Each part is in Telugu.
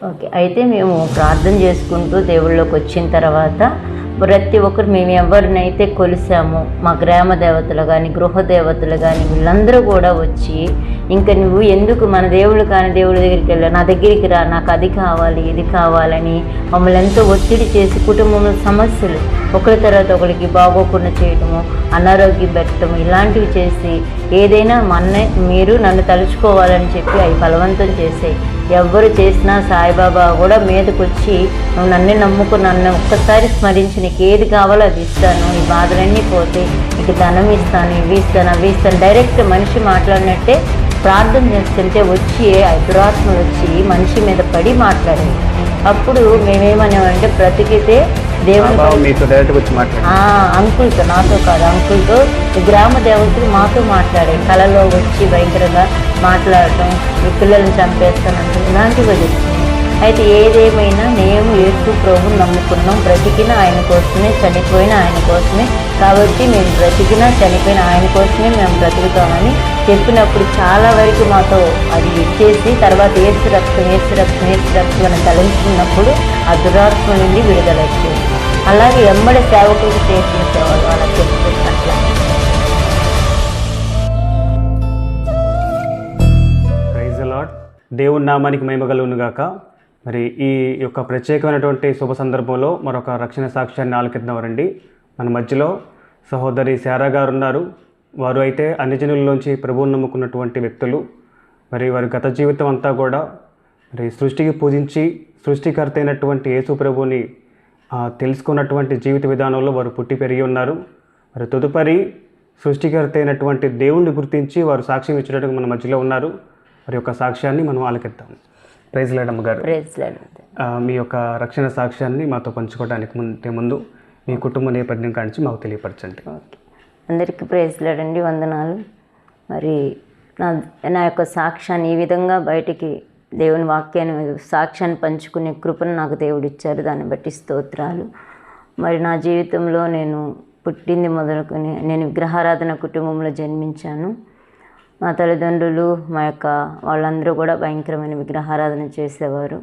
ఓకే. అయితే మేము ప్రార్థన చేసుకుంటూ దేవుళ్ళలోకి వచ్చిన తర్వాత ప్రతి ఒక్కరు మేము ఎవరినైతే కొలిసామో మా గ్రామ దేవతలు కానీ గృహ దేవతలు కానీ వీళ్ళందరూ కూడా వచ్చి ఇంకా నువ్వు ఎందుకు మన దేవుళ్ళు కాని దేవుడి దగ్గరికి వెళ్ళావు, నా దగ్గరికి రా, నాకు అది కావాలి ఇది కావాలని మమ్మల్ని ఎంతో ఒత్తిడి చేసి కుటుంబంలో సమస్యలు ఒకరి తర్వాత ఒకరికి బాగోకుండా చేయటము, అనారోగ్యం పెట్టడము ఇలాంటివి చేసి ఏదైనా మీరు నన్ను తలుచుకోవాలని చెప్పి అవి బలవంతం చేసాయి. ఎవరు చేసినా సాయిబాబా కూడా మీదకి వచ్చి నువ్వు నన్ను నమ్ముకు, నన్ను ఒక్కసారి స్మరించి నీకు ఏది కావాలో అది ఇస్తాను, ఈ బాధలన్నీ పోతే నీకు ధనం ఇస్తాను, ఇవి ఇస్తాను అవి ఇస్తాను, డైరెక్ట్ మనిషి మాట్లాడినట్టే ప్రార్థన చేస్తుంటే వచ్చి దురాత్మలు వచ్చి మనిషి మీద పడి మాట్లాడాయి. అప్పుడు మేమేమన్నామంటే బ్రతికితే దేవుడు అంకుల్తో, నాతో కాదు అంకుల్తో, గ్రామ దేవతలు మాతో మాట్లాడాయి. కళలో వచ్చి భయంకరంగా మాట్లాడటం, ఈ పిల్లల్ని చంపేస్తానంటే ఇలాంటివి చెప్తుంది. అయితే ఏదేమైనా మేము యేసు ప్రభువుని నమ్ముకున్నాం, బ్రతికిన ఆయన కోసమే చనిపోయిన ఆయన కోసమే, కాబట్టి మేము బ్రతికినా చనిపోయిన ఆయన కోసమే మేము బ్రతుకుతామని చెప్పినప్పుడు చాలా వరకు మాతో అది ఇచ్చేసి తర్వాత ఏసు రక్తం ఏసు రక్తం ఏసు రక్తం అని తలంచుకున్నప్పుడు ఆ దురాత్మ నుండి విడుదల వచ్చేది. అలాగే ఎమ్మడి సేవకులకు చేసేవాళ్ళు వాళ్ళకి చెప్తున్నట్ల. Praise the lord. దేవుని నామానికి మహిమ కలుగును గాక. మరి ఈ యొక్క ప్రత్యేకమైనటువంటి శుభ సందర్భంలో మరొక రక్షణ సాక్ష్యాన్ని ఆలకిద్దామండి. మన మధ్యలో సహోదరి శారా గారు ఉన్నారు. వారు అయితే అన్ని జనుల్లోంచి ప్రభువుని నమ్ముకున్నటువంటి వ్యక్తులు. మరి వారి గత జీవితం అంతా కూడా మరి సృష్టికి పూజించి సృష్టికర్త అయినటువంటి యేసు ప్రభువుని తెలుసుకున్నటువంటి జీవిత విధానంలో వారు పుట్టి పెరిగి ఉన్నారు. మరి తదుపరి సృష్టికర్త అయినటువంటి దేవుణ్ణి గుర్తించి వారు సాక్ష్యం ఇచ్చేటట్టుగా మన మధ్యలో ఉన్నారు. వారి యొక్క సాక్ష్యాన్ని మనం ఆలకిద్దాం. ప్రైజ్ లార్డ్ అమ్మగారు, మీ యొక్క రక్షణ సాక్ష్యాన్ని మాతో పంచుకోవడానికి ముందు మీ కుటుంబ నేపథ్యం కానించి మాకు తెలియపరచండి. అందరికీ ప్రైజ్ లార్డ్ అండి, వందనాలు. మరి నా యొక్క సాక్ష్యాన్ని ఈ విధంగా బయటికి దేవుని వాక్యాన్ని సాక్ష్యాన్ని పంచుకునే కృపను నాకు దేవుడు ఇచ్చారు, దాన్ని బట్టి స్తోత్రాలు. మరి నా జీవితంలో నేను పుట్టింది మొదలుకొని నేను విగ్రహారాధన కుటుంబంలో జన్మించాను. మా తల్లిదండ్రులు వాళ్ళందరూ కూడా భయంకరమైన విగ్రహారాధన చేసేవారు.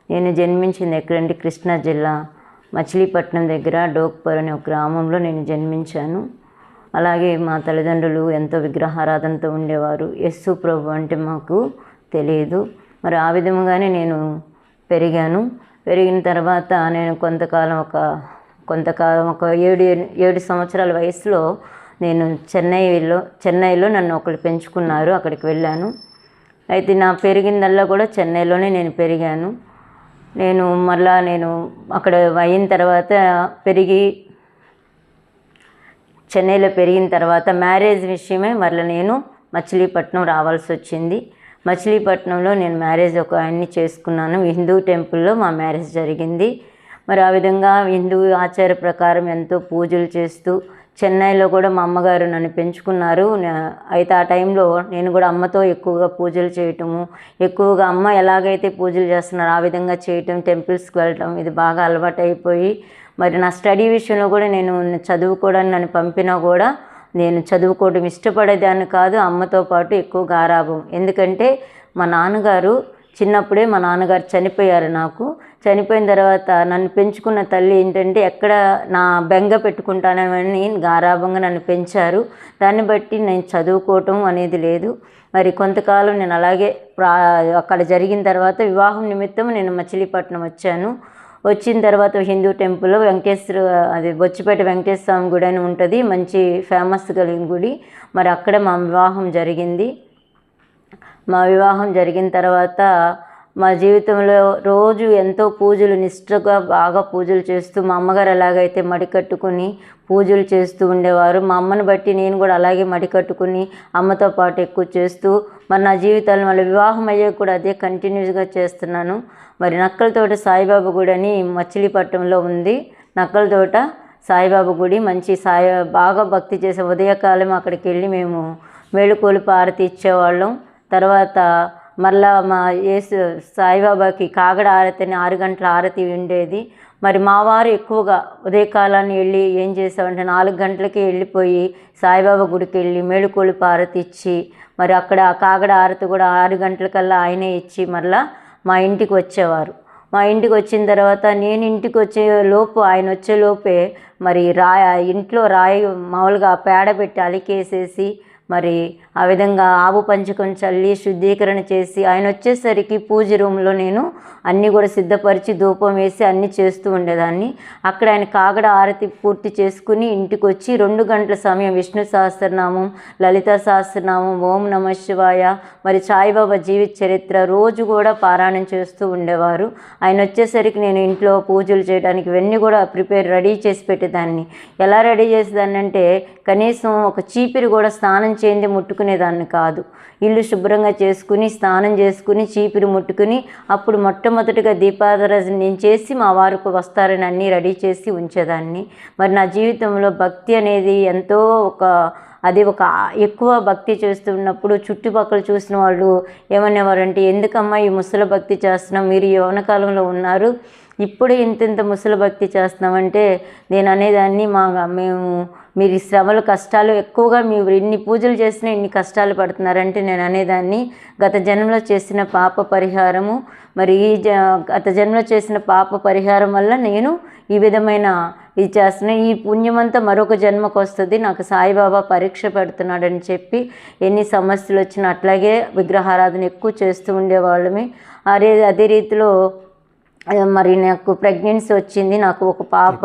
నేను జన్మించింది ఎక్కడంటే కృష్ణా జిల్లా మచిలీపట్నం దగ్గర డోక్పర్ అనే ఒక గ్రామంలో నేను జన్మించాను. అలాగే మా తల్లిదండ్రులు ఎంతో విగ్రహారాధనతో ఉండేవారు. యేసు ప్రభు అంటే మాకు తెలియదు. మరి ఆ విధముగానే నేను పెరిగాను. పెరిగిన తర్వాత నేను కొంతకాలం ఒక 7 సంవత్సరాల వయసులో నేను చెన్నైలో నన్ను ఒకరు పెంచుకున్నారు, అక్కడికి వెళ్ళాను. అయితే నా పెరిగిందల్లా కూడా చెన్నైలోనే నేను పెరిగాను. నేను అక్కడ అయిన తర్వాత చెన్నైలో పెరిగిన తర్వాత మ్యారేజ్ విషయమే మరలా నేను మచిలీపట్నం రావాల్సి వచ్చింది. మచిలీపట్నంలో నేను మ్యారేజ్ ఒక ఆయన్ని చేసుకున్నాను. హిందూ టెంపుల్లో మా మ్యారేజ్ జరిగింది. మరి ఆ విధంగా హిందూ ఆచార ప్రకారం ఎంతో పూజలు చేస్తూ చెన్నైలో కూడా మా అమ్మగారు నన్ను పెంచుకున్నారు. అయితే ఆ టైంలో నేను కూడా అమ్మతో ఎక్కువగా పూజలు చేయటము, ఎక్కువగా అమ్మ ఎలాగైతే పూజలు చేస్తున్నారో ఆ విధంగా చేయటం, టెంపుల్స్కి వెళ్ళటం ఇది బాగా అలవాటు అయిపోయి మరి నా స్టడీ విషయంలో కూడా నేను చదువుకోవడానికి నన్ను పంపినా కూడా నేను చదువుకోవడం ఇష్టపడేదాన్ని కాదు. అమ్మతో పాటు ఎక్కువ గారాబం. ఎందుకంటే మా నాన్నగారు చిన్నప్పుడే చనిపోయారు. చనిపోయిన తర్వాత నన్ను పెంచుకున్న తల్లి ఏంటంటే ఎక్కడ నా బెంగ పెట్టుకుంటానని గారాబంగా నన్ను పెంచారు. దాన్ని బట్టి నేను చదువుకోవటం అనేది లేదు. మరి కొంతకాలం నేను అలాగే అక్కడ జరిగిన తర్వాత వివాహం నిమిత్తం నేను మచిలీపట్నం వచ్చాను. వచ్చిన తర్వాత హిందూ టెంపుల్లో బొచ్చిపేట వెంకటేశ్వర స్వామి గుడి అని ఉంటుంది, మంచి ఫేమస్ కలిగిన గుడి. మరి అక్కడ మా వివాహం జరిగింది. మా వివాహం జరిగిన తర్వాత మా జీవితంలో రోజు ఎంతో పూజలు నిష్ఠగా బాగా పూజలు చేస్తూ మా అమ్మగారు ఎలాగైతే మడి కట్టుకుని పూజలు చేస్తూ ఉండేవారు, మా అమ్మని బట్టి నేను కూడా అలాగే మడి కట్టుకుని అమ్మతో పాటు ఎక్కువ చేస్తూ మరి నా జీవితాన్ని మళ్ళీ వివాహం అయ్యాక కూడా అదే కంటిన్యూస్గా చేస్తున్నాను. మరి నక్కలతోట సాయిబాబా గుడి అని మచిలీపట్నంలో ఉంది. నక్కలతోట సాయిబాబా గుడి మంచి బాగా భక్తి చేసే ఉదయకాలం అక్కడికి వెళ్ళి మేము మేలుకొలుపు ఆరతి ఇచ్చేవాళ్ళం. తర్వాత మళ్ళా మా సాయిబాబాకి కాగడ ఆరతి అని 6 గంటల ఆరతి ఉండేది. మరి మా వారు ఎక్కువగా ఉదయకాలాన్ని వెళ్ళి ఏం చేసామంటే 4 గంటలకి వెళ్ళిపోయి సాయిబాబా గుడికి వెళ్ళి మేలుకొలుపు ఆరతి ఇచ్చి మరి అక్కడ కాగడ ఆరతి కూడా 6 గంటలకల్లా ఆయనే ఇచ్చి మళ్ళా మా ఇంటికి వచ్చేవారు. మా ఇంటికి వచ్చిన తర్వాత నేను ఇంటికి వచ్చే లోపు ఆయన వచ్చే లోపే మరి ఇంట్లో రాయి మామూలుగా పేడ పెట్టి అలికేసేసి మరి ఆ విధంగా ఆవు పంచకం చల్లి శుద్ధీకరణ చేసి ఆయన వచ్చేసరికి పూజ రూమ్లో నేను అన్నీ కూడా సిద్ధపరిచి ధూపం వేసి అన్నీ చేస్తూ ఉండేదాన్ని. అక్కడ ఆయన కాగడ ఆరతి పూర్తి చేసుకుని ఇంటికి వచ్చి 2 గంటల సమయం విష్ణు సహస్రనామం, లలిత సహస్రనామం, ఓం నమ శివాయ, మరి సాయిబాబా జీవిత చరిత్ర రోజు కూడా పారాయణం చేస్తూ ఉండేవారు. ఆయన వచ్చేసరికి నేను ఇంట్లో పూజలు చేయడానికి ఇవన్నీ కూడా రెడీ చేసి పెట్టేదాన్ని. ఎలా రెడీ చేసేదాన్ని అంటే కనీసం ఒక చీపిరి కూడా స్నానం చేయండి ముట్టుకునేదాన్ని కాదు. ఇల్లు శుభ్రంగా చేసుకుని స్నానం చేసుకుని చీపిరి ముట్టుకుని అప్పుడు మొట్టమొదటిగా దీపారాధన నేను చేసి మా వారికి వస్తారని అన్నీ రెడీ చేసి ఉంచేదాన్ని. మరి నా జీవితంలో భక్తి అనేది ఎంతో అది ఒక ఎక్కువ భక్తి చేస్తున్నప్పుడు చుట్టుపక్కల చూసిన వాళ్ళు ఏమనేవారంటే, ఎందుకమ్మా ఈ ముసలి భక్తి చేస్తున్నాం, మీరు యవ్వన కాలంలో ఉన్నారు, ఇప్పుడు ఇంత ముసలి భక్తి చేస్తున్నామంటే నేను అనేదాన్ని, మీరు ఈ శ్రమలు కష్టాలు ఎక్కువగా మీరు ఇన్ని పూజలు చేసినా ఇన్ని కష్టాలు పడుతున్నారంటే నేను అనేదాన్ని, గత జన్మలో చేసిన పాప పరిహారము, మరి గత జన్మలో చేసిన పాప పరిహారం వల్ల నేను ఈ విధమైన ఇది చేస్తున్నాను, ఈ పుణ్యమంతా మరొక జన్మకు వస్తుంది, నాకు సాయిబాబా పరీక్ష పెడుతున్నాడని చెప్పి ఎన్ని సమస్యలు వచ్చినా అట్లాగే విగ్రహారాధన ఎక్కువ చేస్తూ ఉండేవాళ్ళమే. అదే రీతిలో మరి నాకు ప్రెగ్నెన్సీ వచ్చింది. నాకు ఒక పాప.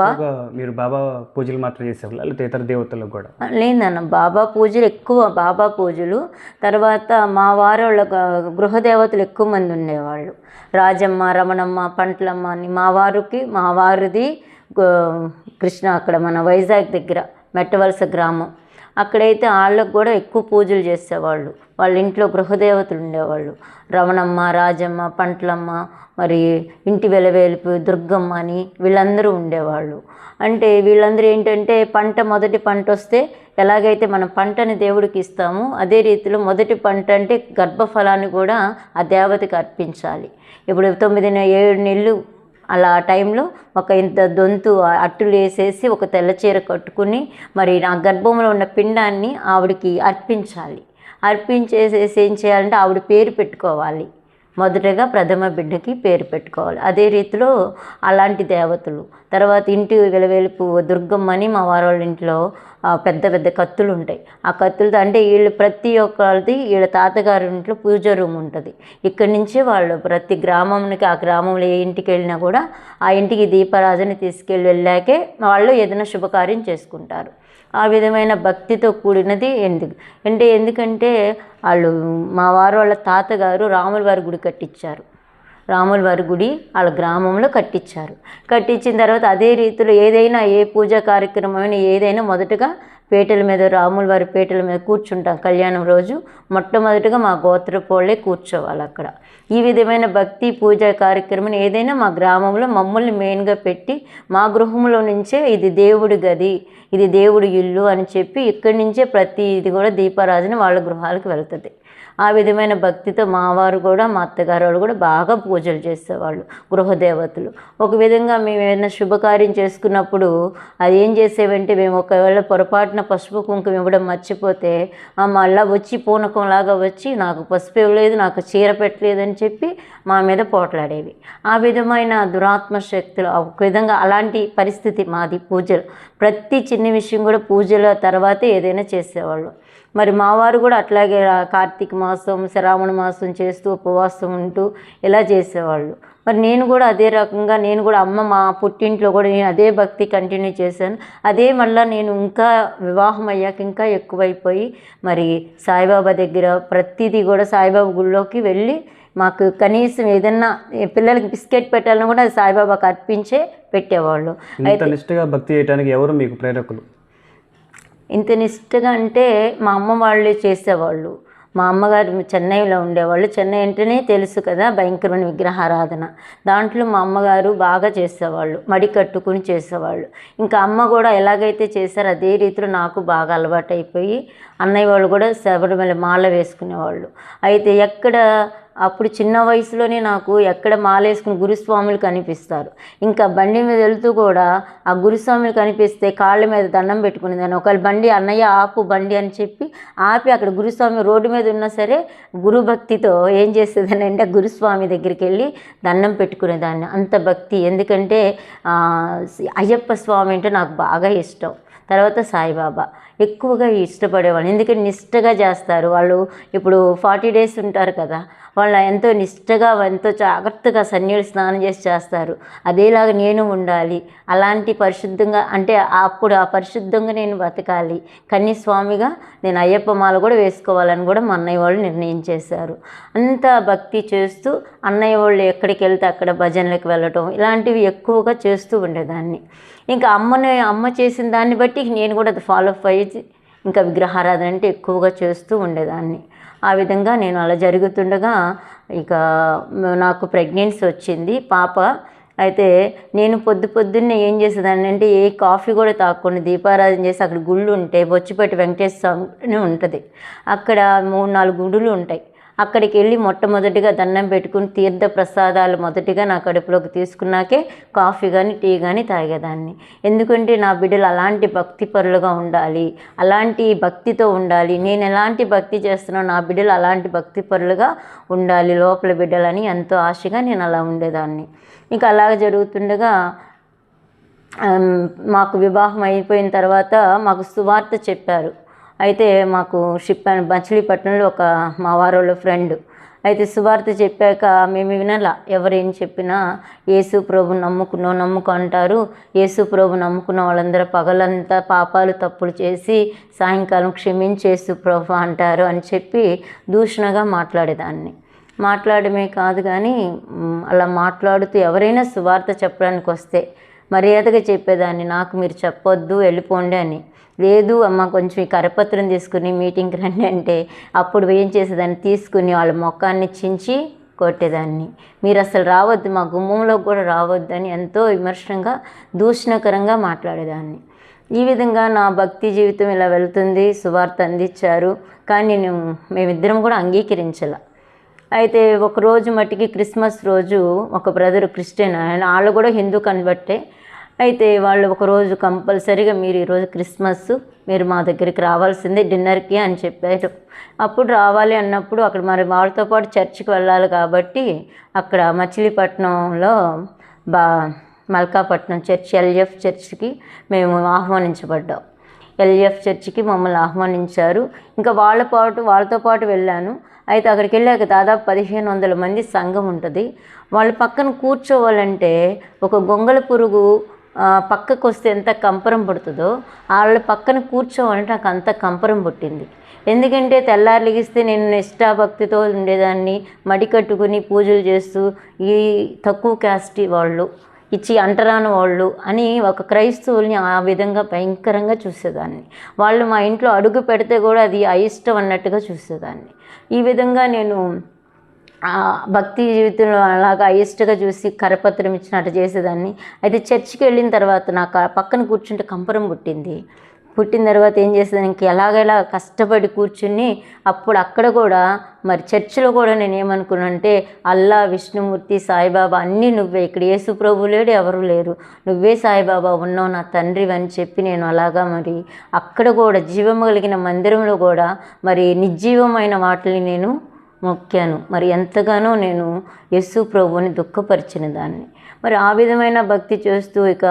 మీరు బాబా పూజలు మాత్రం చేసేవాళ్ళు లేకపోతే ఇతర దేవతలకు కూడా? లేదన్న, బాబా పూజలు ఎక్కువ, బాబా పూజలు. తర్వాత మా వారు వాళ్ళ గృహదేవతలు ఎక్కువ మంది ఉండేవాళ్ళు. రాజమ్మ, రమణమ్మ, పంట్లమ్మ అని మా వారిది కృష్ణ, అక్కడ మన వైజాగ్ దగ్గర మెట్టవలస గ్రామం. అక్కడైతే వాళ్ళకు కూడా ఎక్కువ పూజలు చేసేవాళ్ళు. వాళ్ళ ఇంట్లో గృహదేవతలు ఉండేవాళ్ళు. రమణమ్మ, రాజమ్మ, పంట్లమ్మ, మరి ఇంటి వెలవేలుపు, దుర్గమ్మ అని వీళ్ళందరూ ఉండేవాళ్ళు. అంటే వీళ్ళందరూ ఏంటంటే మొదటి పంట వస్తే ఎలాగైతే మనం పంటని దేవుడికి ఇస్తామో అదే రీతిలో మొదటి పంట అంటే గర్భఫలాన్ని కూడా ఆ దేవతకి అర్పించాలి. ఇప్పుడు 7 నెలలు అలా ఆ టైంలో ఒక ఇంత దొంతు అట్టులు వేసేసి ఒక తెల్ల చీర కట్టుకుని మరి నా గర్భంలో ఉన్న పిండాన్ని ఆవిడికి అర్పించాలి. అర్పించేసేసి ఏం చేయాలంటే ఆవిడ పేరు పెట్టుకోవాలి. మొదటగా ప్రథమ బిడ్డకి పేరు పెట్టుకోవాలి. అదే రీతిలో అలాంటి దేవతలు. తర్వాత ఇంటి వెలవేలుపు దుర్గమ్మని మా వాళ్ళ ఇంట్లో పెద్ద పెద్ద కత్తులు ఉంటాయి. ఆ కత్తులతో అంటే వీళ్ళు ప్రతి ఒక్కరిది వీళ్ళ తాతగారి ఇంట్లో పూజ రూమ్ ఉంటుంది. ఇక్కడి నుంచే వాళ్ళు ప్రతి గ్రామంకి, ఆ గ్రామంలో ఏ ఇంటికి వెళ్ళినా కూడా ఆ ఇంటికి దీపారాధన వెళ్ళాకే వాళ్ళు ఏదైనా శుభకార్యం చేసుకుంటారు. ఆ విధమైన భక్తితో కూడినది. ఎందుకంటే వాళ్ళు మా వాళ్ళ తాతగారు రాముల వారి గుడి కట్టించారు. రాముల వారి గుడి వాళ్ళ గ్రామంలో కట్టించిన తర్వాత అదే రీతిలో ఏదైనా ఏ పూజా కార్యక్రమం ఏదైనా మొదటగా పీటల మీద, రాముల వారి పీటల మీద కూర్చుంటాం. కళ్యాణం రోజు మొట్టమొదటిగా మా గోత్రపోళ్ళే కూర్చోవాలి అక్కడ. ఈ విధమైన భక్తి పూజా కార్యక్రమం ఏదైనా మా గ్రామంలో మమ్మల్ని మెయిన్గా పెట్టి మా గృహంలో నుంచే ఇది దేవుడి గది, ఇది దేవుడి ఇల్లు అని చెప్పి ఇక్కడి నుంచే ప్రతి ఇది కూడా దీపారాధన వాళ్ళ గృహాలకు వెళ్తుంది. ఆ విధమైన భక్తితో మా వారు కూడా, మా అత్తగారు వాళ్ళు కూడా బాగా పూజలు చేసేవాళ్ళు, గృహదేవతలు. ఒక విధంగా మేము ఏదైనా శుభకార్యం చేసుకున్నప్పుడు అది ఏం చేసేవంటే, మేము ఒకవేళ పొరపాటున పసుపు కుంకుమ ఇవ్వడం మర్చిపోతే మళ్ళీ వచ్చి పూనకంలాగా వచ్చి నాకు పసుపు ఇవ్వలేదు, నాకు చీర పెట్టలేదని చెప్పి మా మీద పోట్లాడేవి. ఆ విధమైన దురాత్మ శక్తులు ఒక విధంగా అలాంటి పరిస్థితి మాది. పూజలు ప్రతి చిన్న విషయం కూడా పూజల తర్వాతే ఏదైనా చేసేవాళ్ళు. మరి మా వారు కూడా అట్లాగే కార్తీక మాసం, శ్రావణ మాసం చేస్తూ ఉపవాసం ఉంటూ ఇలా చేసేవాళ్ళు. మరి నేను కూడా అదే రకంగా మా పుట్టింట్లో కూడా నేను అదే భక్తి కంటిన్యూ చేశాను. అదే మళ్ళీ నేను ఇంకా వివాహం అయ్యాక ఇంకా ఎక్కువైపోయి మరి సాయిబాబా దగ్గర ప్రతిదీ కూడా సాయిబాబా గుళ్ళోకి వెళ్ళి మాకు కనీసం ఏదన్నా పిల్లలకి బిస్కెట్ పెట్టాలని కూడా అది సాయిబాబాకి అర్పించే పెట్టేవాళ్ళు. అయితే నిష్ఠగా భక్తి చేయడానికి ఎవరు మీకు ప్రేరకులు? ఇంత నిష్ఠగా అంటే మా అమ్మ వాళ్ళే చేసేవాళ్ళు. మా అమ్మగారు చెన్నైలో ఉండేవాళ్ళు. చెన్నై అంటేనే తెలుసు కదా, భయంకరమైన విగ్రహారాధన. దాంట్లో మా అమ్మగారు బాగా చేసేవాళ్ళు, మడి కట్టుకుని చేసేవాళ్ళు. ఇంకా అమ్మ కూడా ఎలాగైతే చేశారో అదే రీతిలో నాకు బాగా అలవాటు అయిపోయి అన్నయ్య వాళ్ళు కూడా శబరిమల మాల వేసుకునేవాళ్ళు. అయితే ఎక్కడ అప్పుడు చిన్న వయసులోనే నాకు ఎక్కడ మాలేసుకుని గురుస్వాములు కనిపిస్తారు. ఇంకా బండి మీద వెళ్తూ కూడా ఆ గురుస్వాములు కనిపిస్తే కాళ్ళ మీద దండం పెట్టుకునేదాన్ని. ఒకవేళ బండి అన్నయ్య ఆపు బండి అని చెప్పి ఆపి అక్కడ గురుస్వామి రోడ్డు మీద ఉన్నా సరే గురుభక్తితో ఏం చేసేదాన్ని అంటే గురుస్వామి దగ్గరికి వెళ్ళి దండం పెట్టుకునేదాన్ని. అంత భక్తి. ఎందుకంటే అయ్యప్ప స్వామి అంటే నాకు బాగా ఇష్టం. తర్వాత సాయిబాబా ఎక్కువగా ఇష్టపడేవాళ్ళు. ఎందుకంటే నిష్టగా చేస్తారు వాళ్ళు. ఇప్పుడు 40 days ఉంటారు కదా, వాళ్ళు ఎంతో నిష్టగా ఎంతో జాగ్రత్తగా సన్నీళ్ళు స్నానం చేస్తారు. అదేలాగా నేను ఉండాలి, అలాంటి పరిశుద్ధంగా అంటే అప్పుడు ఆ పరిశుద్ధంగా నేను బతకాలి, కన్యస్వామిగా నేను అయ్యప్ప మాల కూడా వేసుకోవాలని కూడా మా అన్నయ్య వాళ్ళు నిర్ణయం చేశారు. అంత భక్తి చేస్తూ అన్నయ్య వాళ్ళు ఎక్కడికి వెళ్తే అక్కడ భజనలకు వెళ్ళటం ఇలాంటివి ఎక్కువగా చేస్తూ ఉండేదాన్ని. ఇంకా అమ్మ చేసిన దాన్ని బట్టి నేను కూడా అది ఫాలో అయ్యి ఇంకా విగ్రహారాధన అంటే ఎక్కువగా చేస్తూ ఉండేదాన్ని. ఆ విధంగా నేను అలా జరుగుతుండగా ఇక నాకు ప్రెగ్నెన్సీ వచ్చింది పాప. అయితే నేను పొద్దున్నే ఏం చేసేదాన్ని అంటే ఏ కాఫీ కూడా తాగకుండా దీపారాధన చేసి అక్కడ గుళ్ళు ఉంటాయి, బొచ్చిపేట వెంకటేశ్వర స్వామి ఉంటుంది, అక్కడ 3-4 గుడులు ఉంటాయి. అక్కడికి వెళ్ళి మొట్టమొదటిగా దండం పెట్టుకుని తీర్థ ప్రసాదాలు మొదటిగా నా కడుపులోకి తీసుకున్నాకే కాఫీ కానీ టీ కానీ తాగేదాన్ని. ఎందుకంటే నా బిడ్డలు అలాంటి భక్తి పరులుగా ఉండాలి, అలాంటి భక్తితో ఉండాలి. నేను ఎలాంటి భక్తి చేస్తున్నానో నా బిడ్డలు అలాంటి భక్తి పరులుగా ఉండాలి లోపల బిడ్డలని ఎంతో ఆశగా నేను అలా ఉండేదాన్ని. ఇంకా అలాగ జరుగుతుండగా మాకు వివాహం అయిపోయిన తర్వాత మాకు సువార్త చెప్పారు. అయితే మాకు మచిలీపట్నంలో ఒక మా వారోళ్ళ ఫ్రెండ్ అయితే సువార్త చెప్పాక మేము వినాలా, ఎవరేం చెప్పినా యేసు ప్రభు నమ్ముకు అంటారు. యేసు ప్రభు నమ్ముకున్న వాళ్ళందరూ పగలంతా పాపాలు తప్పులు చేసి సాయంకాలం క్షమించి యేసు ప్రభు అంటారు అని చెప్పి దూషణగా మాట్లాడేదాన్ని. మాట్లాడమే కాదు కానీ అలా మాట్లాడుతూ ఎవరైనా సువార్త చెప్పడానికి వస్తే మర్యాదగా చెప్పేదాన్ని, నాకు మీరు చెప్పొద్దు వెళ్ళిపోండి అని. లేదు అమ్మ కొంచెం ఈ కరపత్రం తీసుకుని మీటింగ్కి రండి అంటే అప్పుడు ఏం చేసేదాన్ని, తీసుకుని వాళ్ళ మొక్కాన్ని చించి కొట్టేదాన్ని. మీరు అసలు రావద్దు, మా గుమ్మంలోకి కూడా రావద్దు అని ఎంతో విమర్శంగా దూషణకరంగా మాట్లాడేదాన్ని. ఈ విధంగా నా భక్తి జీవితం ఇలా వెళ్తుంది. సువార్త అందించారు కానీ మేమిద్దరం కూడా అంగీకరించాల. అయితే ఒకరోజు మట్టికి క్రిస్మస్ రోజు ఒక బ్రదర్ క్రిస్టియన్, వాళ్ళు కూడా హిందూ కన్వర్టే. అయితే వాళ్ళు ఒకరోజు కంపల్సరీగా మీరు ఈరోజు క్రిస్మస్ మీరు మా దగ్గరికి రావాల్సిందే డిన్నర్కి అని చెప్పారు. అప్పుడు రావాలి అన్నప్పుడు అక్కడ మరి వాళ్ళతో పాటు చర్చికి వెళ్ళాలి కాబట్టి అక్కడ మచిలీపట్నంలో మల్కాపట్నం చర్చ్ ఎల్ఎఫ్ చర్చ్కి మేము ఆహ్వానించబడ్డాం. ఎల్ఎఫ్ చర్చికి మమ్మల్ని ఆహ్వానించారు. ఇంకా వాళ్ళతో పాటు వెళ్ళాను. అయితే అక్కడికి వెళ్ళాక దాదాపు 1500 మంది సంఘం ఉంటుంది. వాళ్ళ పక్కన కూర్చోవాలంటే ఒక గొంగళ పురుగు పక్కకు వస్తే ఎంత కంపరం పుడుతుందో వాళ్ళ పక్కన కూర్చోవాలంటే నాకు అంత కంపరం పుట్టింది. ఎందుకంటే తెల్లారి లెగిస్తే నేను నిష్ఠాభక్తితో ఉండేదాన్ని, మడి కట్టుకుని పూజలు చేస్తూ ఈ తక్కువ క్యాస్ట్ వాళ్ళు ఇచ్చి అంటరాని వాళ్ళు అని ఒక క్రైస్తవుల్ని ఆ విధంగా భయంకరంగా చూసేదాన్ని. వాళ్ళు మా ఇంట్లో అడుగు పెడితే కూడా అది అయిష్టం అన్నట్టుగా చూసేదాన్ని. ఈ విధంగా నేను భక్తి జీవితంలో అలాగా అయిష్టగా చూసి కరపత్రం ఇచ్చినట్టు చేసేదాన్ని. అయితే చర్చికి వెళ్ళిన తర్వాత నాకు పక్కన కూర్చుంటే కంపరం పుట్టిన తర్వాత ఏం చేసేదాన్ని, ఇంక ఎలాగైనా కష్టపడి కూర్చుని అప్పుడు అక్కడ కూడా మరి చర్చిలో కూడా నేను ఏమనుకున్నానంటే అల్లా, విష్ణుమూర్తి, సాయిబాబా అన్నీ నువ్వే, ఇక్కడ యేసు ప్రభు లేడు, ఎవరు లేరు, నువ్వే సాయిబాబా ఉన్నావు నా తండ్రి అని చెప్పి నేను అలాగా మరి అక్కడ కూడా జీవము కలిగిన మందిరంలో కూడా మరి నిర్జీవమైన వాటిని నేను మొక్కాను. మరి ఎంతగానో నేను యేసు ప్రభువుని దుఃఖపరిచిన దాన్ని. మరి ఆ విధమైన భక్తి చేస్తూ ఇక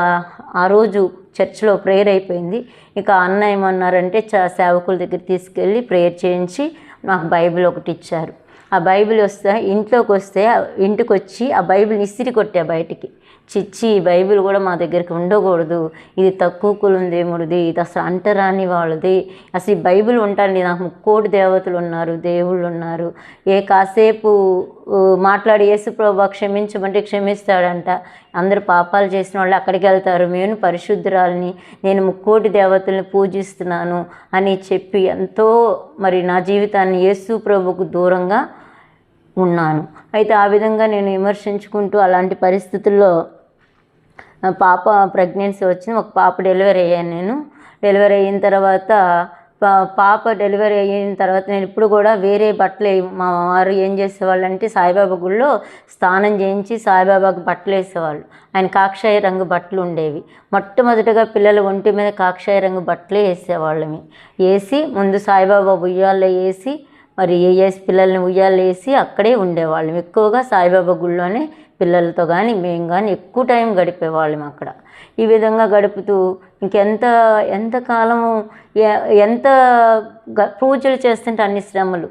ఆ రోజు చర్చిలో ప్రేయర్ అయిపోయింది. ఇక అన్న ఏమన్నారంటే సేవకుల దగ్గర తీసుకెళ్ళి ప్రేయర్ చేయించి నాకు బైబిల్ ఒకటి ఇచ్చారు. ఆ బైబిల్ ఇంటికి వచ్చి ఆ బైబిల్ని ఇసిరి కొట్టా బయటికి. చిచ్చి బైబిల్ కూడా మా దగ్గరికి ఉండకూడదు, ఇది తక్కువ కులం దేవుడిది, ఇది అసలు అంటరాని వాళ్ళది, అసలు ఈ బైబిల్ ఉంటానండి, నాకు 3 దేవతలు ఉన్నారు, దేవుళ్ళు ఉన్నారు, కాసేపు మాట్లాడి యేసుప్రభు క్షమించమంటే క్షమిస్తాడంట, అందరు పాపాలు చేసిన వాళ్ళు అక్కడికి వెళ్తారు, నేను పరిశుద్ధురాలని, నేను 3 దేవతల్ని పూజిస్తున్నాను అని చెప్పి ఎంతో మరి నా జీవితాన్ని యేసు ప్రభుకు దూరంగా ఉన్నాను. అయితే ఆ విధంగా నేను విమర్శించుకుంటూ అలాంటి పరిస్థితుల్లో పాప ప్రెగ్నెన్సీ వచ్చింది. ఒక పాప డెలివరీ అయ్యాను. నేను డెలివరీ అయిన తర్వాత పాప డెలివరీ అయిన తర్వాత నేను ఇప్పుడు కూడా వేరే బట్టలు మా వారు ఏం చేసేవాళ్ళు అంటే సాయిబాబా గుళ్ళో స్నానం చేయించి సాయిబాబాకి బట్టలు వేసేవాళ్ళు. ఆయన కాషాయ రంగు బట్టలు ఉండేవి. మొట్టమొదటిగా పిల్లల ఒంటి మీద కాషాయ రంగు బట్టలే వేసేవాళ్ళమి. వేసి ముందు సాయిబాబా ఉయ్యాల్లో వేసి మరి పిల్లల్ని ఉయ్యాల్లో వేసి అక్కడే ఉండేవాళ్ళం. ఎక్కువగా సాయిబాబా గుళ్ళోనే పిల్లలతో కానీ మేము కానీ ఎక్కువ టైం గడిపేవాళ్ళం అక్కడ. ఈ విధంగా గడుపుతూ ఎంత కాలము ఎంత పూజలు చేస్తుంటే అన్ని శ్రమలు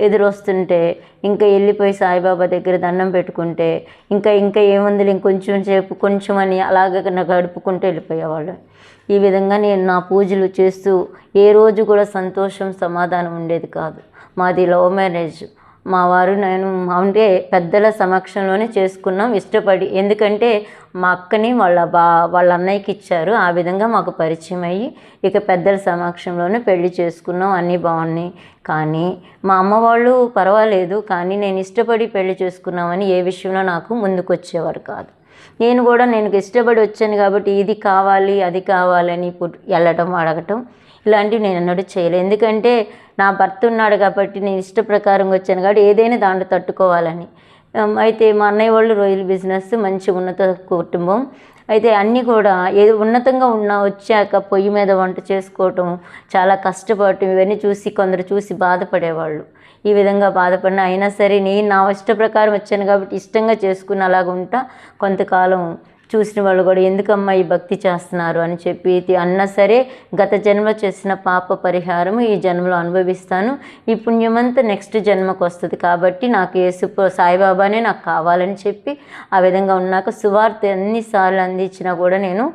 ఎదురొస్తుంటే ఇంకా వెళ్ళిపోయి సాయిబాబా దగ్గర దండం పెట్టుకుంటే ఇంకా ఏముంది ఇంకొంచెం సేపు కొంచెం అని అలాగే గడుపుకుంటూ వెళ్ళిపోయేవాళ్ళం. ఈ విధంగా నేను నా పూజలు చేస్తూ ఏ రోజు కూడా సంతోషం సమాధానం ఉండేది కాదు. మాది లవ్ మ్యారేజ్. మా వారు నేను అంటే పెద్దల సమక్షంలోనే చేసుకున్నాం ఇష్టపడి. ఎందుకంటే మా అక్కని వాళ్ళ అన్నయ్యకి ఇచ్చారు. ఆ విధంగా మాకు పరిచయం అయ్యి ఇక పెద్దల సమక్షంలోనే పెళ్లి చేసుకున్నాం. అన్నీ బాగున్నాయి. కానీ మా అమ్మ వాళ్ళు పర్వాలేదు, కానీ నేను ఇష్టపడి పెళ్లి చేసుకున్నామని ఏ విషయంలో నాకు ముందుకు వచ్చేవారు కాదు. నేను ఇష్టపడి వచ్చాను కాబట్టి ఇది కావాలి అది కావాలని ఇప్పుడు వెళ్ళటం అడగటం ఇలాంటివి నేను ఎన్నడూ చేయలేదు. ఎందుకంటే నా భర్త ఉన్నాడు కాబట్టి నేను ఇష్ట ప్రకారంగా వచ్చాను కాబట్టి ఏదైనా దాంట్లో తట్టుకోవాలని. అయితే మా అన్నయ్య వాళ్ళు రొయ్యల బిజినెస్, మంచి ఉన్నత కుటుంబం. అయితే అన్నీ కూడా ఏదో ఉన్నతంగా వచ్చాక పొయ్యి మీద వంట చేసుకోవటం, చాలా కష్టపడటం, ఇవన్నీ చూసి కొందరు చూసి బాధపడేవాళ్ళు. ఈ విధంగా బాధపడిన అయినా సరే నేను నా ఇష్ట ప్రకారం వచ్చాను కాబట్టి ఇష్టంగా చేసుకుని అలాగ ఉంటా. కొంతకాలం చూసిన వాళ్ళు కూడా ఎందుకమ్మా ఈ భక్తి చేస్తున్నారు అని చెప్పి అన్నా సరే గత జన్మ చేసిన పాప పరిహారం ఈ జన్మలో అనుభవిస్తాను. ఈ పుణ్యమంతా నెక్స్ట్ జన్మకు వస్తుంది కాబట్టి నాకు సాయిబాబానే నాకు కావాలని చెప్పి ఆ విధంగా ఉన్నాక సువార్త ఎన్నిసార్లు అందించినా కూడా నేను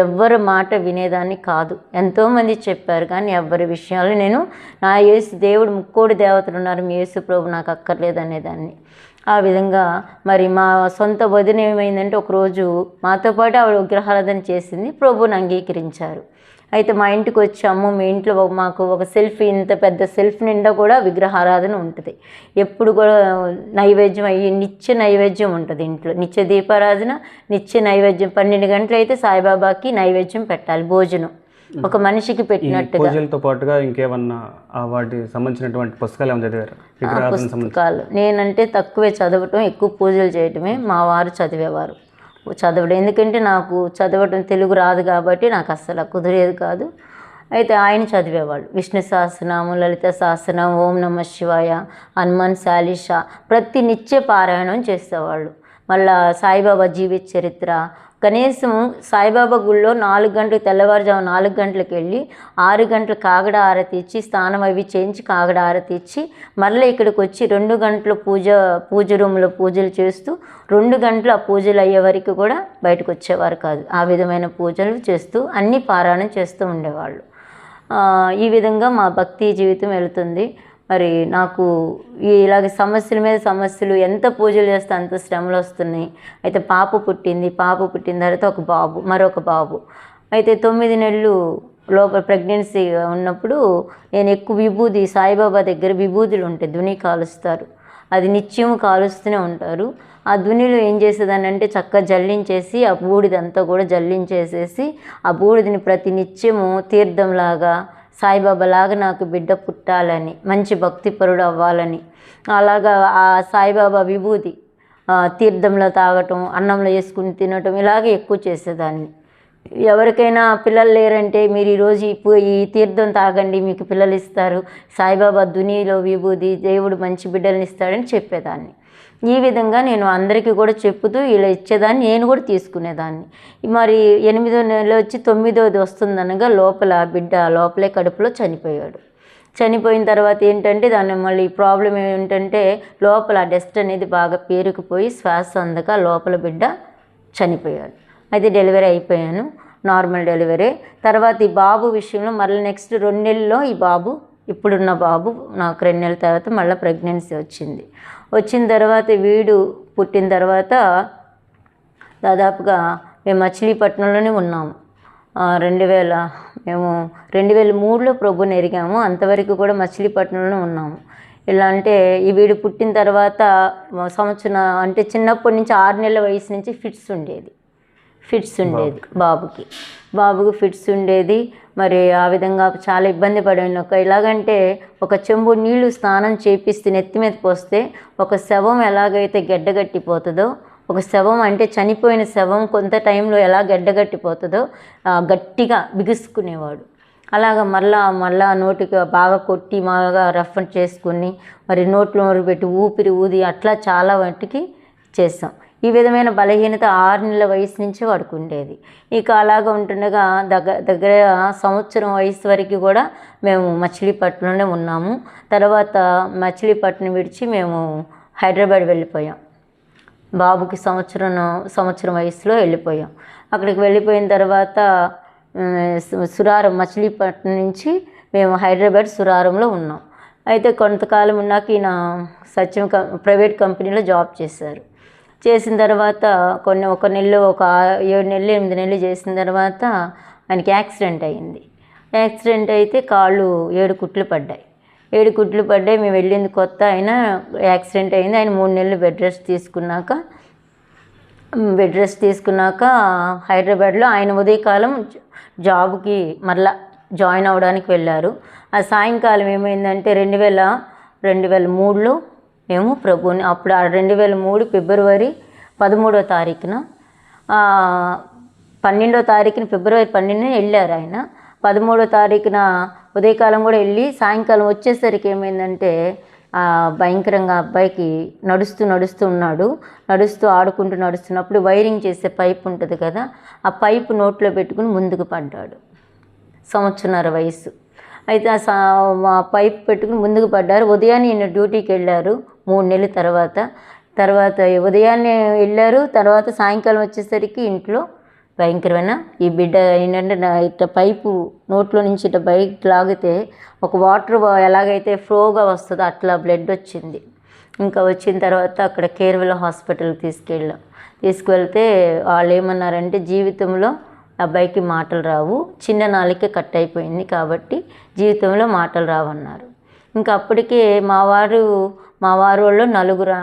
ఎవ్వరి మాట వినేదాన్ని కాదు. ఎంతోమంది చెప్పారు కానీ ఎవ్వరి విషయాలు నేను నా దేవుడు ముక్కోడి దేవతలు ఉన్నారు, మీ యేసు ప్రభు నాకు అక్కర్లేదు అనేదాన్ని. ఆ విధంగా మరి మా సొంత వదిన ఏమైందంటే ఒకరోజు మాతో పాటు ఆవిడ విగ్రహారాధన చేసింది. ప్రభువుని అంగీకరించారు. అయితే మా ఇంటికి వచ్చి మీ ఇంట్లో మాకు ఒక సెల్ఫ్, ఇంత పెద్ద సెల్ఫ్ నిండా కూడా విగ్రహారాధన ఉంటుంది. ఎప్పుడు కూడా నైవేద్యం నిత్య నైవేద్యం ఉంటుంది ఇంట్లో. నిత్య దీపారాధన, నిత్య నైవేద్యం. 12 గంటలు అయితే సాయిబాబాకి నైవేద్యం పెట్టాలి, భోజనం ఒక మనిషికి పెట్టినట్టుగా. పూజలతో పాటుగా ఇంకేమన్నా వాటికి సంబంధించినటువంటి పుస్తకాలు ఏమైనా చదివారు? పుస్తకాలు నేనంటే తక్కువే చదవటం, ఎక్కువ పూజలు చేయటమే. మా వారు చదివేవారు చదవడం. ఎందుకంటే నాకు చదవటం తెలుగు రాదు కాబట్టి నాకు అస్సలు కుదిరేది కాదు. అయితే ఆయన చదివేవాళ్ళు. విష్ణు సహస్రనామం, లలిత సహస్రనామం, ఓం నమః శివాయ, హనుమాన్ చాలీసా ప్రతి నిత్య పారాయణం చేసేవాళ్ళు. మళ్ళా సాయిబాబా జీవిత చరిత్ర. కనీసం సాయిబాబా గుళ్ళో 4 గంటలకు, తెల్లవారుజాము 4 గంటలకు వెళ్ళి 6 గంటలు కాగడ ఆరతి ఇచ్చి స్నానం అవి చేయించి కాగడ ఆరతి ఇచ్చి మళ్ళీ ఇక్కడికి వచ్చి 2 గంటలు పూజ రూమ్లో పూజలు చేస్తూ 2 గంటలు ఆ పూజలు అయ్యే వరకు కూడా బయటకు వచ్చేవారు కాదు. ఆ విధమైన పూజలు చేస్తూ అన్ని పారాయణం చేస్తూ ఉండేవాళ్ళు. ఈ విధంగా మా భక్తి జీవితం వెళుతుంది. మరి నాకు ఇలాగ సమస్యల మీద సమస్యలు, ఎంత పూజలు చేస్తే అంత శ్రమలు వస్తున్నాయి. అయితే పాప పుట్టింది. పాప పుట్టిన తర్వాత మరొక బాబు. అయితే 9 నెలలు లోపల ప్రెగ్నెన్సీ ఉన్నప్పుడు నేను ఎక్కువ విభూది, సాయిబాబా దగ్గర విభూదులు ఉంటాయి, దుని కాలుస్తారు. అది నిత్యం కాలుస్తూనే ఉంటారు. ఆ దునిలో ఏం చేసేదానంటే చక్కగా జల్లించేసి ఆ బూడిదంతా కూడా జల్లించేసేసి ఆ బూడిదని ప్రతి నిత్యము తీర్థంలాగా సాయిబాబా లాగా నాకు బిడ్డ పుట్టాలని, మంచి భక్తిపరుడు అవ్వాలని, అలాగా ఆ సాయిబాబా విభూది తీర్థంలో తాగటం, అన్నంలో వేసుకుని తినటం ఇలాగే ఎక్కువ చేసేదాన్ని. ఎవరికైనా పిల్లలు లేరంటే మీరు ఈరోజు ఈ తీర్థం తాగండి మీకు పిల్లలు ఇస్తారు, సాయిబాబా దునిలో విభూది, దేవుడు మంచి బిడ్డలను ఇస్తాడని చెప్పేదాన్ని. ఈ విధంగా నేను అందరికీ కూడా చెప్పుతూ ఇలా ఇచ్చేదాన్ని, నేను కూడా తీసుకునేదాన్ని. మరి 8వ నెల వచ్చి 9వది వస్తుందనగా బిడ్డ లోపలే కడుపులో చనిపోయాడు. చనిపోయిన తర్వాత ఏంటంటే దాన్ని మళ్ళీ ప్రాబ్లం ఏంటంటే లోపల డస్ట్ అనేది బాగా పేరుకుపోయి శ్వాస అందక లోపల బిడ్డ చనిపోయాడు. అయితే డెలివరీ అయిపోయాను, నార్మల్ డెలివరీ. తర్వాత ఈ బాబు విషయంలో మళ్ళీ నెక్స్ట్ 2 నెలల్లో ఈ బాబు, ఇప్పుడున్న బాబు నాకు 2 నెలల తర్వాత మళ్ళీ ప్రెగ్నెన్సీ వచ్చింది. వచ్చిన తర్వాత వీడు పుట్టిన తర్వాత దాదాపుగా మేము మచిలీపట్నంలోనే ఉన్నాము. మేము 2003లో ప్రభుని ఎరిగాము. అంతవరకు కూడా మచిలీపట్నంలోనే ఉన్నాము. ఇలా అంటే ఈ వీడు పుట్టిన తర్వాత సంవత్సరం అంటే చిన్నప్పటి నుంచి 6 నెలల వయసు నుంచి ఫిట్స్ ఉండేది. ఫిట్స్ ఉండేది బాబుకి ఫిట్స్ ఉండేది. మరి ఆ విధంగా చాలా ఇబ్బంది పడాను. ఎలాగంటే ఒక చెంబు నీళ్లు స్నానం చేపిస్తే నెత్తి మీద పోస్తే ఒక శవం ఎలాగైతే గడ్డగట్టిపోతుందో, ఒక శవం అంటే చనిపోయిన శవం కొంత టైంలో ఎలా గడ్డగట్టిపోతుందో గట్టిగా బిగుసుకునేవాడు. అలాగ మళ్ళా నోటికి బాగా కొట్టి బాగా రఫ్ చేసుకుని మరి నోట్లో పెట్టి ఊపిరి ఊది అట్లా చాలా వాటికి చేసాం. ఈ విధమైన బలహీనత 6 నెలల వయసు నుంచి వాడికి ఉండేది. ఇక అలాగ ఉంటుండగా దగ్గర సంవత్సరం వయసు వరకు కూడా మేము మచిలీపట్నంలోనే ఉన్నాము. తర్వాత మచిలీపట్నం విడిచి మేము హైదరాబాద్ వెళ్ళిపోయాం. బాబుకి సంవత్సరం వయసులో వెళ్ళిపోయాం. అక్కడికి వెళ్ళిపోయిన తర్వాత సురారం మచిలీపట్నం నుంచి మేము హైదరాబాద్ సురారంలో ఉన్నాం. అయితే కొంతకాలం ఉన్నాక ఈయన సత్యం ప్రైవేట్ కంపెనీలో జాబ్ చేసిన తర్వాత ఒక నెలలో ఒక 7 నెలలు 8 నెలలు చేసిన తర్వాత ఆయనకి యాక్సిడెంట్ అయింది. యాక్సిడెంట్ అయితే కాళ్ళు 7 కుట్లు పడ్డాయి. మేము వెళ్ళింది కొత్త. ఆయన యాక్సిడెంట్ అయింది. ఆయన 3 నెలలు బెడ్ రెస్ట్ తీసుకున్నాక హైదరాబాద్లో ఆయన ఉదయకాలం జాబ్కి మరలా జాయిన్ అవ్వడానికి వెళ్ళారు. ఆ సాయంకాలం ఏమైందంటే 2003లో మేము ప్రభుని అప్పుడు 2003 ఫిబ్రవరి 13వ తారీఖున 12వ తారీఖున ఫిబ్రవరి 12న వెళ్ళారు ఆయన. 13వ తారీఖున ఉదయకాలం కూడా వెళ్ళి సాయంకాలం వచ్చేసరికి ఏమైందంటే భయంకరంగా అబ్బాయికి నడుస్తూ ఉన్నాడు. ఆడుకుంటూ నడుస్తున్నప్పుడు వైరింగ్ చేసే పైప్ ఉంటుంది కదా, ఆ పైపు నోట్లో పెట్టుకుని ముందుకు పడ్డాడు. సంవత్సరన్నర వయసు. అయితే ఆ పైప్ పెట్టుకుని ముందుకు పడ్డారు. ఉదయాన్నే ఈయన డ్యూటీకి వెళ్ళారు 3 నెలల తర్వాత ఉదయాన్నే వెళ్ళారు. తర్వాత సాయంకాలం వచ్చేసరికి ఇంట్లో భయంకరమైన ఈ బిడ్డ ఏంటంటే ఇట్లా పైపు నోట్లో నుంచి ఇట్లా బయట లాగితే ఒక వాటర్ ఎలాగైతే ఫ్లోగా వస్తుందో అట్లా బ్లడ్ వచ్చింది. ఇంకా వచ్చిన తర్వాత అక్కడ కేర్వెల్ హాస్పిటల్కి తీసుకువెళ్తే వాళ్ళు ఏమన్నారంటే జీవితంలో అబ్బాయికి మాటలు రావు, చిన్న నాలిక కట్ అయిపోయింది కాబట్టి జీవితంలో మాటలు రావన్నారు. ఇంకా అప్పటికే మా వారు వాళ్ళు 9,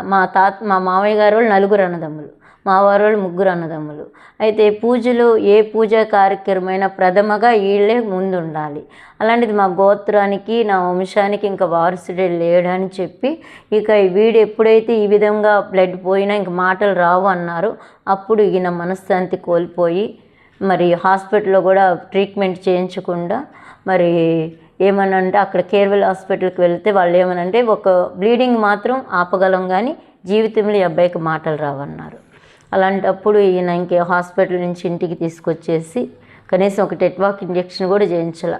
మా మామయ్య గారు వాళ్ళు 9 అన్నదమ్ములు, మా వారు వాళ్ళు 3 అన్నదమ్ములు. అయితే పూజలు ఏ పూజా కార్యక్రమమైనా ప్రథమగా వీళ్ళే ముందు ఉండాలి. అలాంటిది మా గోత్రానికి నా వంశానికి ఇంకా వారసుడే లేడని చెప్పి ఇక వీడు ఎప్పుడైతే ఈ విధంగా బ్లడ్ పోయినా ఇంక మాటలు రావు అన్నారు. అప్పుడు ఈయన మనశ్శాంతి కోల్పోయి మరి హాస్పిటల్లో కూడా ట్రీట్మెంట్ చేయించకుండా మరి ఏమనంటే అక్కడ కేర్వెల్ హాస్పిటల్కి వెళ్తే వాళ్ళు ఏమనంటే ఒక బ్లీడింగ్ మాత్రం ఆపగలం కానీ జీవితంలో ఈ అబ్బాయికి మాటలు రావన్నారు. అలాంటప్పుడు ఈయన ఇంకే హాస్పిటల్ నుంచి ఇంటికి తీసుకొచ్చేసి కనీసం ఒక టెట్వాక్ ఇంజెక్షన్ కూడా చేయించాల.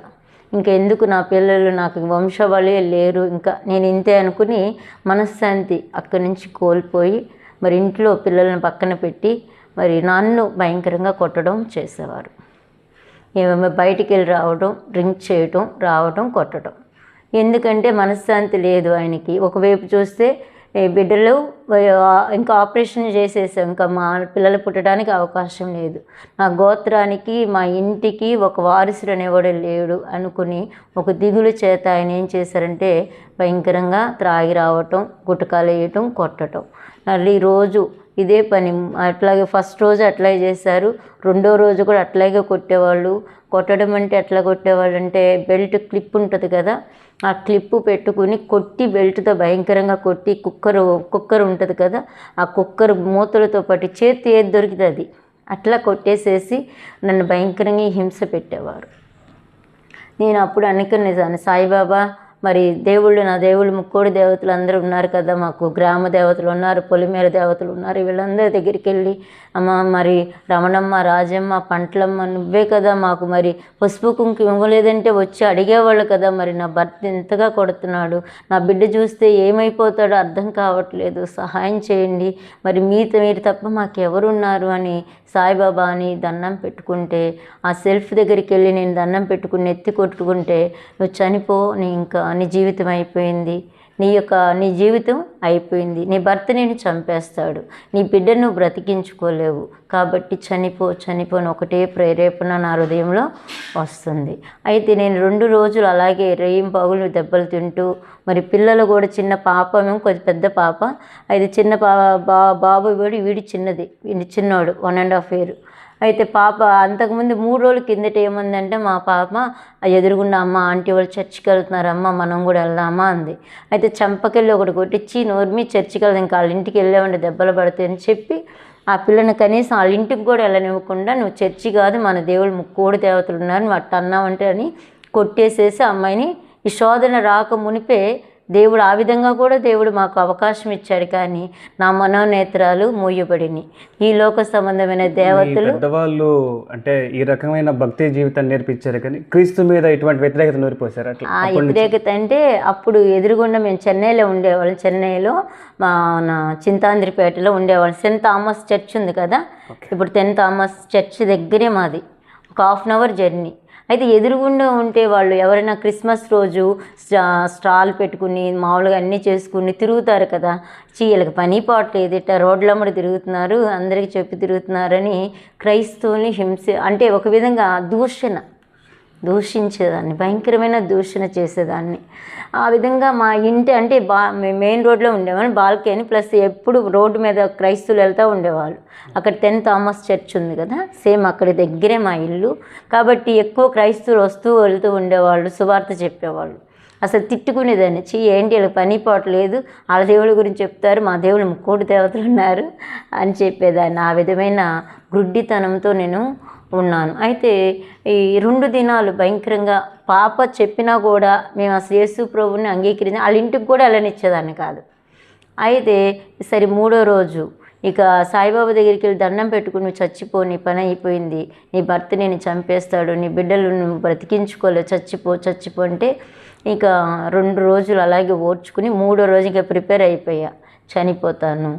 ఇంకా ఎందుకు నా పిల్లలు నాకు వంశవాళే లేరు, ఇంకా నేను ఇంతే అనుకుని మనశ్శాంతి అక్కడి నుంచి కోల్పోయి మరి ఇంట్లో పిల్లలను పక్కన పెట్టి మరి నన్ను భయంకరంగా కొట్టడం చేసేవారు. ఏమేమో బయటికి వెళ్ళి రావడం, డ్రింక్ చేయటం, కొట్టడం. ఎందుకంటే మనశ్శాంతి లేదు ఆయనకి. ఒకవైపు చూస్తే బిడ్డలు ఇంకా ఆపరేషన్ చేసేసాం, ఇంకా మా పిల్లలు పుట్టడానికి అవకాశం లేదు, నా గోత్రానికి మా ఇంటికి ఒక వారసుడు అనేవాడు లేడు అనుకుని ఒక దిగులు చేత ఆయన ఏం చేశారంటే భయంకరంగా త్రాగి రావటం, గుటకాలు వేయటం, కొట్టడం. మళ్ళీ రోజు ఇదే పని. అట్లాగే ఫస్ట్ రోజు అట్లాగే చేశారు, 2వ రోజు కూడా అట్లాగే కొట్టేవాళ్ళు. కొట్టడం అంటే ఎట్లా కొట్టేవాళ్ళు అంటే బెల్ట్ క్లిప్ ఉంటుంది కదా, ఆ క్లిప్పు పెట్టుకుని కొట్టి బెల్ట్తో భయంకరంగా కొట్టి కుక్కర్ ఉంటుంది కదా, ఆ కుక్కర్ మూతలతో పాటు చేతి ఏది దొరికితే అది అట్లా కొట్టేసేసి నన్ను భయంకరంగా హింస పెట్టేవారు. నేను అప్పుడు అనుకునేదాన్ని, సాయిబాబా మరి నా దేవుళ్ళు ముక్కోడి దేవతలు అందరూ ఉన్నారు కదా, మాకు గ్రామ దేవతలు ఉన్నారు, పొలిమేర దేవతలు ఉన్నారు, వీళ్ళందరి దగ్గరికి వెళ్ళి అమ్మ మరి రమణమ్మ, రాజమ్మ, పంటలమ్మ నువ్వే కదా మాకు మరి పసుపు కుంకుమ ఇవ్వలేదంటే వచ్చి అడిగేవాళ్ళు కదా, మరి నా భర్త ఎంతగా కొడుతున్నాడు, నా బిడ్డ చూస్తే ఏమైపోతాడో అర్థం కావట్లేదు, సహాయం చేయండి, మరి మీరు తప్ప మాకెవరున్నారు అని సాయిబాబా అని దండం పెట్టుకుంటే, ఆ సెల్ఫ్ దగ్గరికి వెళ్ళి నేను దండం పెట్టుకుని ఎత్తి కొట్టుకుంటే, నువ్వు చనిపో, నీ జీవితం అయిపోయింది, నీ జీవితం అయిపోయింది, నీ భర్త నేను చంపేస్తాడు, నీ బిడ్డను నువ్వు బ్రతికించుకోలేవు, కాబట్టి చనిపోని ఒకటే ప్రేరేపణ నా హృదయంలో వస్తుంది. అయితే నేను 2 రోజులు అలాగే రేయింబవళ్ళు దెబ్బలు తింటూ, మరి పిల్లలు కూడా చిన్న పాప, మేము కొంచెం పెద్ద పాప, అయితే చిన్న బాబు వీడి చిన్నది, వీడి చిన్నోడు 1.5 year. అయితే పాప అంతకుముందు 3 రోజుల కిందట ఏముందంటే మా పాప ఎదురుగుండా, అమ్మ ఆంటీ వాళ్ళు చర్చికి వెళ్తున్నారమ్మా, మనం కూడా వెళ్దామా అంది. అయితే చంపకెళ్ళి ఒకటి కొట్టించి, నోర్మి చర్చికి వెళ్దాం, ఇంకా వాళ్ళ ఇంటికి వెళ్ళామంటే దెబ్బలు పడతాయి అని చెప్పి ఆ పిల్లని కనీసం వాళ్ళ ఇంటికి కూడా వెళ్ళనివ్వకుండా, నువ్వు చర్చి కాదు మన దేవుళ్ళు ముక్కోడి దేవతలు ఉన్నారు, నువ్వు అట్ట అన్నావంటే అని కొట్టేసేసి అమ్మాయిని, ఈ శోధన రాక మునిపే దేవుడు ఆ విధంగా కూడా దేవుడు మాకు అవకాశం ఇచ్చాడు. కానీ నా మనోనేత్రాలు మూయబడినాయి. ఈ లోక సంబంధమైన దేవతలు పెద్దవాళ్ళు అంటే ఈ రకమైన భక్తి జీవితాన్ని నేర్పించారు, కానీ క్రీస్తు మీద ఇటువంటి వ్యతిరేకత నూరిపోసారు. అట్లా ఆ వ్యతిరేకత అంటే అప్పుడు ఎదురుగుండా మేము చెన్నైలో ఉండేవాళ్ళం. చెన్నైలో మన చింతాంద్రిపేటలో ఉండేవాళ్ళం. సెయింట్ థామస్ చర్చ్ ఉంది కదా, ఇప్పుడు సెయింట్ థామస్ చర్చ్ దగ్గరే మాది, ఒక 1/2 hour జర్నీ. అయితే ఎదురుగుండా ఉంటే వాళ్ళు ఎవరైనా క్రిస్మస్ రోజు స్టాల్ పెట్టుకుని మామూలుగా అన్నీ చేసుకుని తిరుగుతారు కదా, వీళ్ళకి పని పాటు లేదు, ఇట్లా రోడ్లమ్మడి తిరుగుతున్నారు, అందరికీ చెప్పి తిరుగుతున్నారని క్రైస్తవుల్ని అంటే ఒక విధంగా దూషించేదాన్ని, భయంకరమైన దూషణ చేసేదాన్ని. ఆ విధంగా మా ఇంటి అంటే మెయిన్ రోడ్లో ఉండేవాళ్ళు, బాల్కనీ ప్లస్ ఎప్పుడు రోడ్డు మీద క్రైస్తవులు వెళ్తూ ఉండేవాళ్ళు. అక్కడ సెయింట్ థామస్ చర్చ్ ఉంది కదా, సేమ్ అక్కడి దగ్గరే మా ఇల్లు. కాబట్టి ఎక్కువ క్రైస్తవులు వస్తూ వెళ్తూ ఉండేవాళ్ళు, సువార్త చెప్పేవాళ్ళు. అసలు తిట్టుకునేదాన్ని, ఏంటి వీళ్ళకి పని పాటు లేదు, వాళ్ళ దేవుడి గురించి చెప్తారు, మా దేవుళ్ళు ముక్కోటి దేవతలు ఉన్నారు అని చెప్పేదాన్ని. ఆ విధమైన గుడ్డితనంతో నేను ఉన్నాను. అయితే ఈ 2 దినాలు భయంకరంగా పాప చెప్పినా కూడా మేము అసలు యేసు ప్రభువుని అంగీకరించి వాళ్ళ ఇంటికి కూడా వెళ్ళనిచ్చేదాన్ని కాదు. అయితే సరే 3వ రోజు ఇక సాయిబాబా దగ్గరికి వెళ్ళి దండం పెట్టుకుని, నువ్వు చచ్చిపో, నీ పని అయిపోయింది, నీ భర్త నేను చంపేస్తాడు, నీ బిడ్డలు నువ్వు బ్రతికించుకోలేవు, చచ్చిపో అంటే ఇక 2 రోజులు అలాగే ఓర్చుకుని 3వ రోజు ఇక ప్రిపేర్ అయిపోయా, చనిపోతాను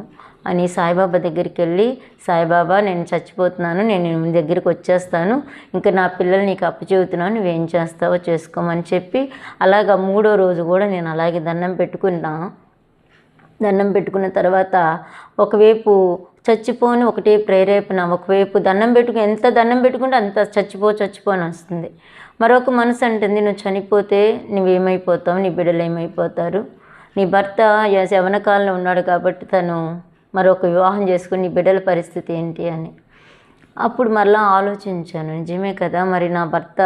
అని సాయిబాబా దగ్గరికి వెళ్ళి, సాయిబాబా నేను చచ్చిపోతున్నాను, నేను నీ దగ్గరికి వచ్చేస్తాను, ఇంకా నా పిల్లలు నీకు అప్పచెబుతున్నాను, నువ్వేం చేస్తావో చేసుకోమని చెప్పి అలాగా 3వ రోజు కూడా నేను అలాగే దండం పెట్టుకున్నా. దండం పెట్టుకున్న తర్వాత ఒకవైపు చచ్చిపోని ఒకటే ప్రేరేపణ, ఒకవైపు ఎంత దండం పెట్టుకుంటే అంత చచ్చిపో అని వస్తుంది. మరొక మనసు అంటుంది, నువ్వు చనిపోతే నువ్వేమైపోతావు, నీ బిడ్డలు ఏమైపోతారు, నీ భర్త యవ్వన కాలంలో ఉన్నాడు కాబట్టి తను మరొక వివాహం చేసుకుని నీ బిడ్డల పరిస్థితి ఏంటి అని. అప్పుడు మరలా ఆలోచించాను, నిజమే కదా, మరి నా భర్త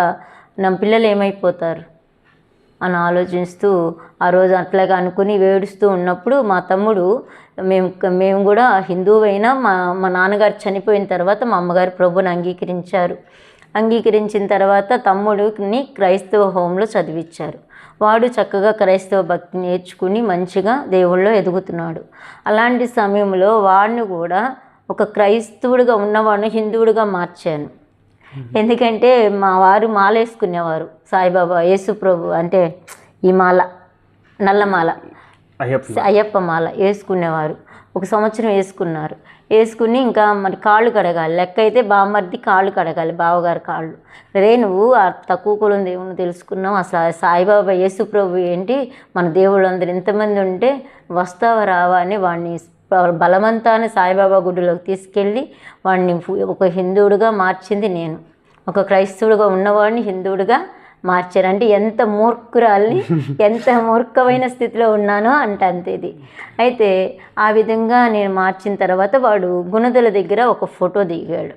నా పిల్లలు ఏమైపోతారు అని ఆలోచిస్తూ ఆ రోజు అట్లాగా అనుకుని ఏడుస్తూ ఉన్నప్పుడు మా తమ్ముడు, మేము కూడా హిందువైనా మా నాన్నగారు చనిపోయిన తర్వాత మా అమ్మగారు ప్రభుని అంగీకరించిన తర్వాత తమ్ముడిని క్రైస్తవ హోంలో చదివించారు. వాడు చక్కగా క్రైస్తవ భక్తి నేర్చుకుని మంచిగా దేవుళ్ళో ఎదుగుతున్నాడు. అలాంటి సమయంలో వాడిని కూడా ఒక క్రైస్తవుడిగా ఉన్నవాడిని హిందువుడిగా మార్చాను. ఎందుకంటే మా వారు మాల వేసుకునేవారు, సాయిబాబా యేసు ప్రభు అంటే ఈ మాల, నల్లమాల, అయ్యప్ప మాల వేసుకునేవారు. 1 సంవత్సరం వేసుకుని ఇంకా మరి కాళ్ళు కడగాలి, లెక్క అయితే బామ్మర్ది కాళ్ళు కడగాలి, బావగారు కాళ్ళు. రే నువ్వు తక్కువ కులం దేవుని తెలుసుకున్నావు, అసలు సాయిబాబా యేసు ప్రభు ఏంటి, మన దేవుళ్ళు అందరు ఇంతమంది ఉంటే వస్తావా రావా అని వాడిని బలవంతాన్ని సాయిబాబా గుడిలోకి తీసుకెళ్ళి వాడిని ఒక హిందువుడిగా మార్చింది నేను. ఒక క్రైస్తవుడిగా ఉన్నవాడిని హిందువుడిగా మార్చారు. అంటే ఎంత మూర్ఖురాల్ని, ఎంత మూర్ఖమైన స్థితిలో ఉన్నానో అంటే అంతే ఇది. అయితే ఆ విధంగా నేను మార్చిన తర్వాత వాడు గుణదల దగ్గర ఒక ఫోటో దిగాడు,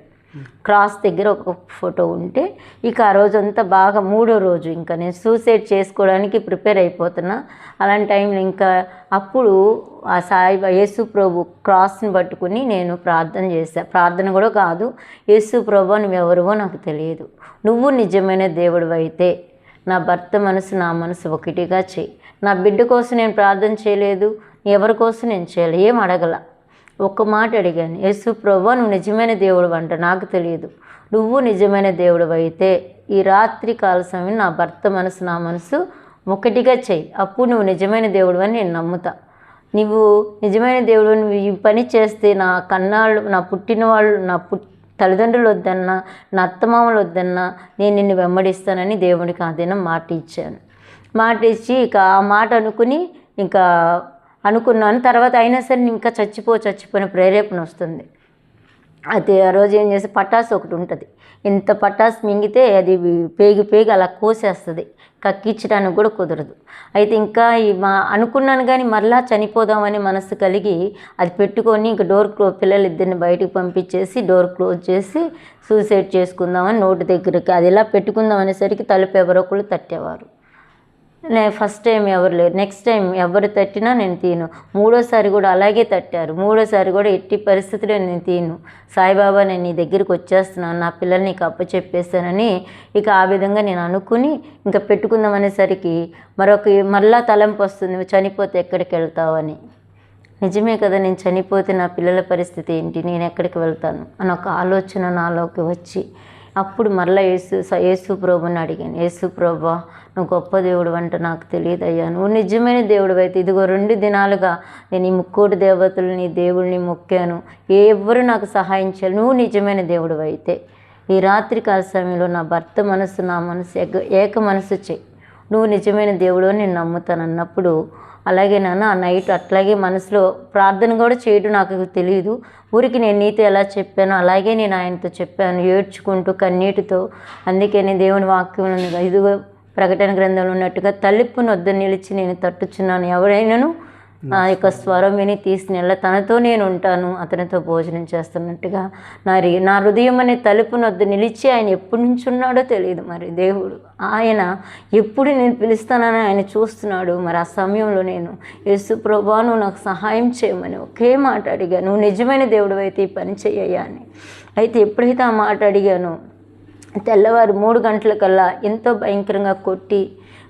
క్రాస్ దగ్గర ఒక ఫోటో ఉంటే ఇక ఆ రోజంతా బాగా 3వ రోజు ఇంకా నేను సూసైడ్ చేసుకోవడానికి ప్రిపేర్ అయిపోతున్నా. అలాంటి టైంలో ఇంకా అప్పుడు ఆ యేసు ప్రభు క్రాస్ని పట్టుకుని నేను ప్రార్థన చేశాను. ప్రార్థన కూడా కాదు, యేసు ప్రభు నువ్వెవరివో నాకు తెలియదు, నువ్వు నిజమైన దేవుడు అయితే నా భర్త మనసు నా మనసు ఒకటిగా చేయి. నా బిడ్డ కోసం నేను ప్రార్థన చేయలేదు, ఎవరి కోసం నేను చేయలేదు, ఏం అడగల, ఒక్క మాట అడిగాను, యేసు ప్రభువా నువ్వు నిజమైన దేవుడు అంట నాకు తెలియదు, నువ్వు నిజమైన దేవుడు అయితే ఈ రాత్రి కాల సమయం నా భర్త మనసు నా మనసు ఒకటిగా చెయ్యి, అప్పుడు నువ్వు నిజమైన దేవుడు అని నేను నమ్ముతా. నువ్వు నిజమైన దేవుడు, నువ్వు ఈ పని చేస్తే నా కన్నాళ్ళు, నా పుట్టిన వాళ్ళు, నా తల్లిదండ్రులు వద్దన్నా, నా అత్తమామలు వద్దన్నా నేను నిన్ను వెంబడిస్తానని దేవుడికి ఆ దినం మాట ఇచ్చాను. మాట ఇచ్చి ఇక ఆ మాట అనుకుని ఇంకా అనుకున్నాను. తర్వాత అయినా సరే ఇంకా చచ్చిపోయిన ప్రేరేపణ వస్తుంది. అయితే ఆ రోజు ఏం చేసి పటాసు ఒకటి ఉంటుంది, ఇంత పటాసు మింగితే అది పేగి అలా కోసేస్తుంది, కక్కించడానికి కూడా కుదరదు. అయితే ఇంకా అనుకున్నాను కానీ మరలా చనిపోదామని మనసు కలిగి అది పెట్టుకొని ఇంక పిల్లలు ఇద్దరిని బయటికి పంపించేసి డోర్ క్లోజ్ చేసి సూసైడ్ చేసుకుందామని నోటి దగ్గరికి అది ఇలా పెట్టుకుందాం అనేసరికి తలుపు ఎవరో ఒకళ్ళు తట్టేవారు. నేను ఫస్ట్ టైం ఎవరు లేరు, నెక్స్ట్ టైం ఎవరు తట్టినా నేను తీను. మూడోసారి కూడా అలాగే తట్టారు. మూడోసారి కూడా ఎట్టి పరిస్థితుల్లో నేను తీను. సాయిబాబా నేను నీ దగ్గరికి వచ్చేస్తున్నాను, నా పిల్లల్ని నీకు అప్పచెప్పేస్తానని ఇక ఆ విధంగా నేను అనుకుని ఇంకా పెట్టుకుందాం అనేసరికి మరలా తలంపు వస్తుంది, చనిపోతే ఎక్కడికి వెళ్తావని. నిజమే కదా, నేను చనిపోతే నా పిల్లల పరిస్థితి ఏంటి, నేను ఎక్కడికి వెళ్తాను అని ఒక ఆలోచన నాలోకి వచ్చి అప్పుడు మరలా యేసు ప్రభుని అడిగాను, యేసు ప్రభా నువ్వు గొప్ప దేవుడు అంట నాకు తెలియదయ్యా, నువ్వు నిజమైన దేవుడు అయితే ఇదిగో 2 దినాలుగా నేను ఈ ముక్కోటి దేవతలని దేవుడిని మొక్కాను, ఎవ్వరు నాకు సహాయం చేయాలి, నువ్వు నిజమైన దేవుడు అయితే ఈ రాత్రికాల సమయంలో నా భర్త మనసు నా మనసు ఏక మనసు చేయి, నువ్వు నిజమైన దేవుడు అని నేను నమ్ముతాను అన్నప్పుడు అలాగే నాన్న ఆ నైట్ అట్లాగే మనసులో ప్రార్థన కూడా చేయడం నాకు తెలియదు. ఊరికి నేను నీతో ఎలా చెప్పానో అలాగే నేను ఆయనతో చెప్పాను, ఏడ్చుకుంటూ కన్నీటితో. అందుకని దేవుని వాక్యం ఇదిగో ప్రకటన గ్రంథంలో ఉన్నట్టుగా తలుపును వద్ద నిలిచి నేను తట్టుచున్నాను, ఎవరైనాను నా యొక్క స్వరం విని తీసుకెళ్ళ తనతో నేను ఉంటాను, అతనితో భోజనం చేస్తున్నట్టుగా నా హృదయం అనే తలుపును వద్ద నిలిచి ఆయన ఎప్పటి నుంచి ఉన్నాడో తెలియదు. మరి దేవుడు ఆయన ఎప్పుడు నేను పిలుస్తానని ఆయన చూస్తున్నాడు. మరి ఆ సమయంలో నేను యేసు ప్రభువా నువ్వు నాకు సహాయం చేయమని ఒకే మాట అడిగా, నువ్వు నిజమైన దేవుడు అయితే ఈ పని చెయ్యయ్యా అని. అయితే ఎప్పుడైతే ఆ మాట అడిగానో తెల్లవారు 3 గంటలకల్లా ఎంతో భయంకరంగా కొట్టి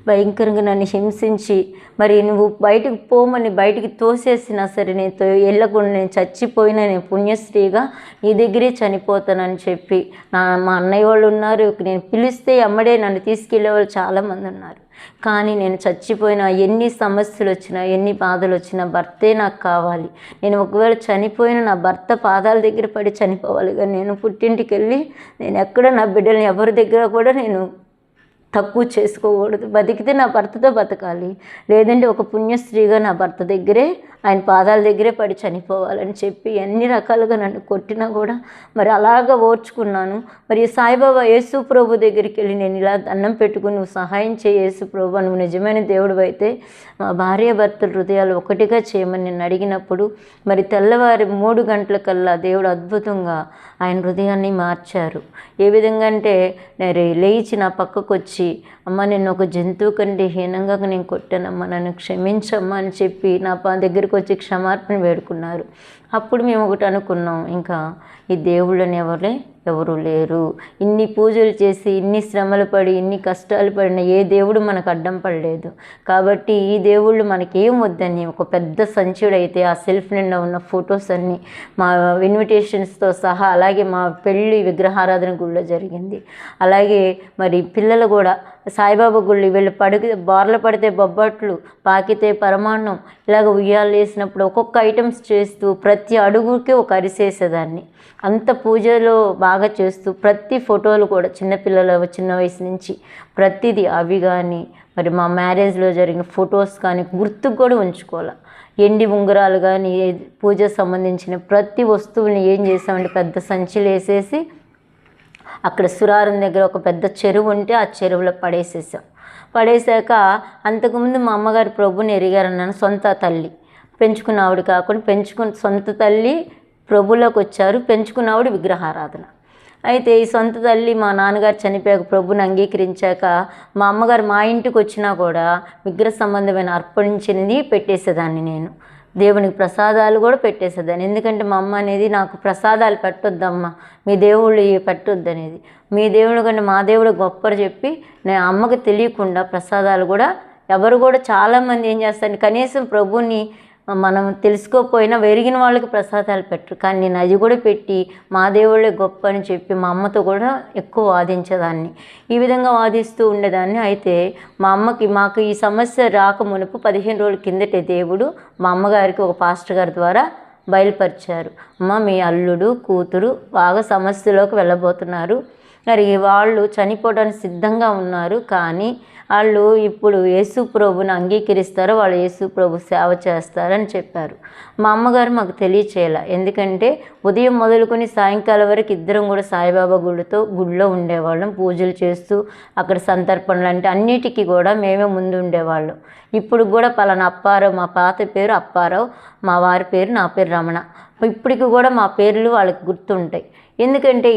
భయంకరంగా నన్ను హింసించి మరి నువ్వు బయటకు పోమని బయటికి తోసేసినా సరే నేను వెళ్ళకుండా నేను చచ్చిపోయినా నేను పుణ్యశ్రీగా నీ దగ్గరే చనిపోతానని చెప్పి మా అన్నయ్య వాళ్ళు ఉన్నారు, నేను పిలిస్తే అమ్మడే నన్ను తీసుకెళ్లే వాళ్ళు చాలామంది ఉన్నారు. కానీ నేను చచ్చిపోయినా ఎన్ని సమస్యలు వచ్చినా ఎన్ని బాధలు వచ్చినా భర్తే నాకు కావాలి. నేను ఒకవేళ చనిపోయినా నా భర్త పాదాల దగ్గర పడి చనిపోవాలి, కానీ నేను పుట్టింటికి వెళ్ళి నేను ఎక్కడ నా బిడ్డల్ని ఎవరి దగ్గర కూడా నేను తక్కువ చేసుకోకూడదు. బతికితే నా భర్తతో బతకాలి, లేదంటే ఒక పుణ్యస్త్రీగా నా భర్త దగ్గరే ఆయన పాదాల దగ్గరే పడి చనిపోవాలని చెప్పి ఎన్ని రకాలుగా నన్ను కొట్టినా కూడా మరి అలాగా ఓర్చుకున్నాను. మరి సాయిబాబా యేసు ప్రభు దగ్గరికి వెళ్ళి నేను ఇలా దండం పెట్టుకుని నువ్వు సహాయం చేయి యేసు ప్రభు, నువ్వు నిజమైన దేవుడు అయితే మా భార్య భర్తల హృదయాలు ఒకటిగా చేయమని నేను అడిగినప్పుడు మరి తెల్లవారి 3 గంటలకల్లా దేవుడు అద్భుతంగా ఆయన హృదయాన్ని మార్చారు. ఏ విధంగా అంటే నేను లేచి నా పక్కకు వచ్చి అమ్మ నేను ఒక జంతువు కంటే హీనంగా నేను కొట్టానమ్మా, నన్ను క్షమించమ్మా అని చెప్పి నా దగ్గరికి వచ్చి క్షమార్పణ వేడుకున్నారు. అప్పుడు మేము ఒకటి అనుకున్నాం, ఇంకా ఈ దేవుళ్ళని ఎవరు లేరు. ఇన్ని పూజలు చేసి ఇన్ని శ్రమలు పడి ఇన్ని కష్టాలు పడిన ఏ దేవుడు మనకు అడ్డం పడలేదు. కాబట్టి ఈ దేవుళ్ళు మనకేం వద్దని ఒక పెద్ద సంచుడైతే ఆ సెల్ఫ్ నిండా ఉన్న ఫొటోస్ అన్నీ మా ఇన్విటేషన్స్తో సహా, అలాగే మా పెళ్ళి విగ్రహారాధన గుళ్ళో జరిగింది. అలాగే మరి పిల్లలు కూడా సాయిబాబా గుళ్ళు వీళ్ళు బార్లు పడితే బొబ్బట్లు, పాకితే పరమాన్నం, ఇలాగ ఉయ్యాలు వేసినప్పుడు ఒక్కొక్క ఐటమ్స్ చేస్తూ ప్రతి అడుగుకి ఒక అరిసేసేదాన్ని. అంత పూజలో బాగా చేస్తూ ప్రతి ఫోటోలు కూడా చిన్నపిల్లల చిన్న వయసు నుంచి ప్రతిదీ అవి కానీ మరి మా మ్యారేజ్లో జరిగిన ఫొటోస్ కానీ గుర్తుకు కూడా ఉంచుకోవాలి. ఎండి ఉంగరాలు కానీ పూజకు సంబంధించిన ప్రతి వస్తువుని ఏం చేసామంటే పెద్ద సంచిలో వేసేసి అక్కడ సురారం దగ్గర ఒక పెద్ద చెరువు ఉంటే ఆ చెరువులో పడేసాక అంతకుముందు మా అమ్మగారు ప్రభుని ఎరిగారన్నాను. సొంత తల్లి పెంచుకున్న ఆవిడ కాకుండా సొంత తల్లి ప్రభులోకి వచ్చారు, పెంచుకున్న ఆవిడ విగ్రహారాధన. అయితే ఈ సొంత తల్లి మా నాన్నగారు చనిపోయాక ప్రభుని అంగీకరించాక మా అమ్మగారు మా ఇంటికి వచ్చినా కూడా విగ్రహ సంబంధమైన అర్పణించినది పెట్టేసేదాన్ని. నేను దేవునికి ప్రసాదాలు కూడా పెట్టేసేదాన్ని. ఎందుకంటే మా అమ్మ అనేది నాకు ప్రసాదాలు పెట్టొద్దమ్మా, మీ దేవుళ్ళు పెట్టొద్దు అనేది. మీ దేవుడు కంటే మా దేవుడు గొప్పని చెప్పి నేను అమ్మకి తెలియకుండా ప్రసాదాలు కూడా ఎవరు కూడా చాలామంది ఏం చేస్తారంటే కనీసం ప్రభుని మనం తెలుసుకోకపోయినా వెరిగిన వాళ్ళకి ప్రసాదాలు పెట్టరు, కానీ నేను అది కూడా పెట్టి మా దేవుళ్ళే గొప్ప అని చెప్పి మా అమ్మతో కూడా ఎక్కువ వాదించేదాన్ని. ఈ విధంగా వాదిస్తూ ఉండేదాన్ని. అయితే మాకు ఈ సమస్య రాకమునుపు 15 రోజుల కిందటే దేవుడు మా అమ్మగారికి ఒక పాస్టర్ గారి ద్వారా బయలుపరిచారు. అమ్మ మీ అల్లుడు కూతురు బాగా సమస్యలోకి వెళ్ళబోతున్నారు, మరి వాళ్ళు చనిపోవడానికి సిద్ధంగా ఉన్నారు. కానీ వాళ్ళు ఇప్పుడు యేసు ప్రభుని అంగీకరిస్తారు, వాళ్ళు యేసు ప్రభు సేవ చేస్తారని చెప్పారు. మా అమ్మగారు మాకు తెలియచేయాల, ఎందుకంటే ఉదయం మొదలుకొని సాయంకాలం వరకు ఇద్దరం కూడా సాయిబాబా గుడిలో ఉండేవాళ్ళం, పూజలు చేస్తూ అక్కడ సంతర్పణలు అంటే అన్నిటికీ కూడా మేమే ముందు ఉండేవాళ్ళం. ఇప్పుడు కూడా పలానా అప్పారావు, మా పాత పేరు అప్పారావు, మా వారి పేరు, నా పేరు రమణ. ఇప్పటికి కూడా మా పేర్లు వాళ్ళకి గుర్తుంటాయి. ఎందుకంటే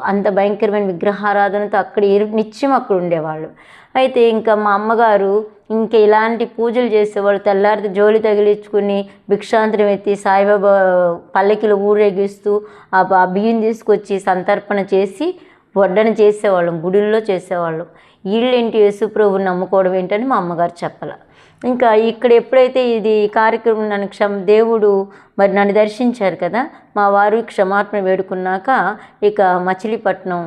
అంత భయంకరమైన విగ్రహారాధనతో అక్కడ నిత్యం అక్కడ ఉండేవాళ్ళు. అయితే ఇంకా మా అమ్మగారు ఇంకా ఇలాంటి పూజలు చేసేవాళ్ళు. తెల్లారితే జోలి తగిలించుకుని భిక్షాంతరం ఎత్తి సాయిబాబా పల్లకిలో ఊరేగిస్తూ ఆ బియ్యం తీసుకొచ్చి సంతర్పణ చేసి వడ్డన చేసేవాళ్ళం, గుడిల్లో చేసేవాళ్ళం. వీళ్ళేంటి యేసుప్రభుని నమ్ముకోవడం ఏంటని మా అమ్మగారు చెప్పాల. ఇంకా ఇక్కడ ఎప్పుడైతే ఇది కార్యక్రమం నన్ను దేవుడు మరి నన్ను దర్శించారు కదా, మా వారు క్షమాపణ వేడుకున్నాక ఇక మచిలీపట్నం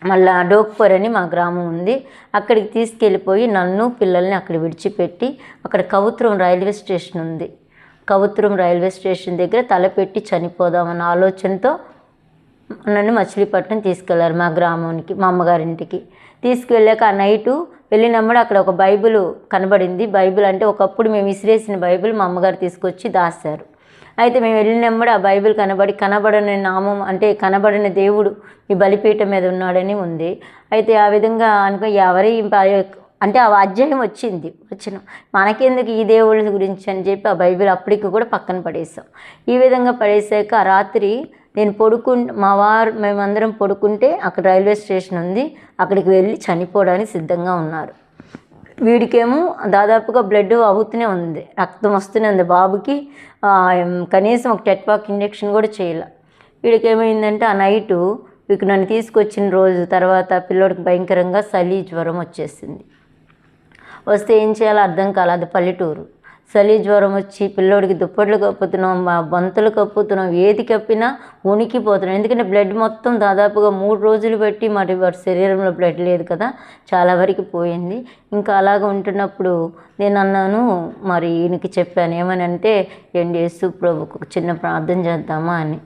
మళ్ళా డోక్పూర్ అని మా గ్రామం ఉంది, అక్కడికి తీసుకెళ్ళిపోయి నన్ను పిల్లల్ని అక్కడ విడిచిపెట్టి అక్కడ కవుత్రం రైల్వే స్టేషన్ ఉంది, కవుత్రం రైల్వే స్టేషన్ దగ్గర తలపెట్టి చనిపోదామన్న ఆలోచనతో నన్ను మచిలీపట్నం తీసుకెళ్లారు, మా గ్రామానికి, మా అమ్మగారింటికి తీసుకువెళ్ళాక ఆ నైటు వెళ్ళినప్పుడు అక్కడ ఒక బైబిల్ కనబడింది. బైబిల్ అంటే ఒకప్పుడు మేము విసిరేసిన బైబిల్ మా అమ్మగారు తీసుకొచ్చి దాచారు. అయితే మేము వెళ్ళినప్పుడు ఆ బైబిల్ కనబడని నామం అంటే కనబడని దేవుడు ఈ బలిపీఠం మీద ఉన్నాడని ఉంది. అయితే ఆ విధంగా అంటే ఆ అధ్యాయం వచ్చిన మనకెందుకు ఈ దేవుళ్ళ గురించి అని చెప్పి ఆ బైబిల్ అప్పటికి కూడా పక్కన పడేసాం. ఈ విధంగా పడేసాక ఆ రాత్రి నేను మేమందరం పడుకుంటే అక్కడ రైల్వే స్టేషన్ ఉంది, అక్కడికి వెళ్ళి చనిపోవడానికి సిద్ధంగా ఉన్నారు. వీడికేమో దాదాపుగా బ్లడ్ అవుతూనే ఉంది, రక్తం వస్తూనే ఉంది. బాబుకి కనీసం ఒక టెట్వాక్ ఇంజెక్షన్ కూడా చేయాల. వీడికేమైందంటే ఆ నైటు నన్ను తీసుకొచ్చిన రోజు తర్వాత పిల్లోడికి భయంకరంగా చలి జ్వరం వచ్చేసింది. వస్తే ఏం చేయాలో అర్థం కాలేదు. అది పల్లెటూరు. చలి జ్వరం వచ్చి పిల్లోడికి దుప్పట్లు కప్పుతున్నాం, బంతులు కప్పుతున్నాం, ఏది కప్పినా ఉనికిపోతున్నాం. ఎందుకంటే బ్లడ్ మొత్తం దాదాపుగా 3 రోజులు బట్టి మరి వారి శరీరంలో బ్లడ్ లేదు కదా, చాలా వరకు పోయింది. ఇంకా అలాగ ఉంటున్నప్పుడు నేను అన్నాను, మరి ఈయనకి చెప్పాను ఏమనంటే, యేసు ప్రభుకు ఒక చిన్న ప్రార్థన చేద్దామా అని.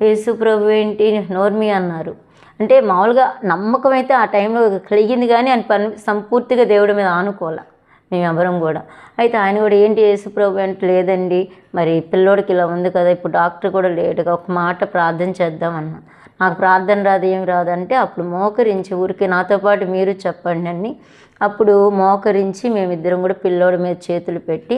యేసు ప్రభు ఏంటి నోర్మి అన్నారు. అంటే మామూలుగా నమ్మకం అయితే ఆ టైంలో కలిగింది, కానీ ఆయన సంపూర్తిగా దేవుడి మీద ఆనుకోలే మేమెవరం కూడా. అయితే ఆయన కూడా ఏంటి యేసుప్రభు అంటే, లేదండి మరి పిల్లోడికి ఇలా ఉంది కదా, ఇప్పుడు డాక్టర్ కూడా లేటుగా ఒక మాట ప్రార్థన చేద్దామన్నా. నాకు ప్రార్థన రాదు ఏం రాదంటే అప్పుడు మోకరించి ఊరికి నాతో పాటు మీరు చెప్పండి అని. అప్పుడు మోకరించి మేమిద్దరం కూడా పిల్లోడి మీద చేతులు పెట్టి,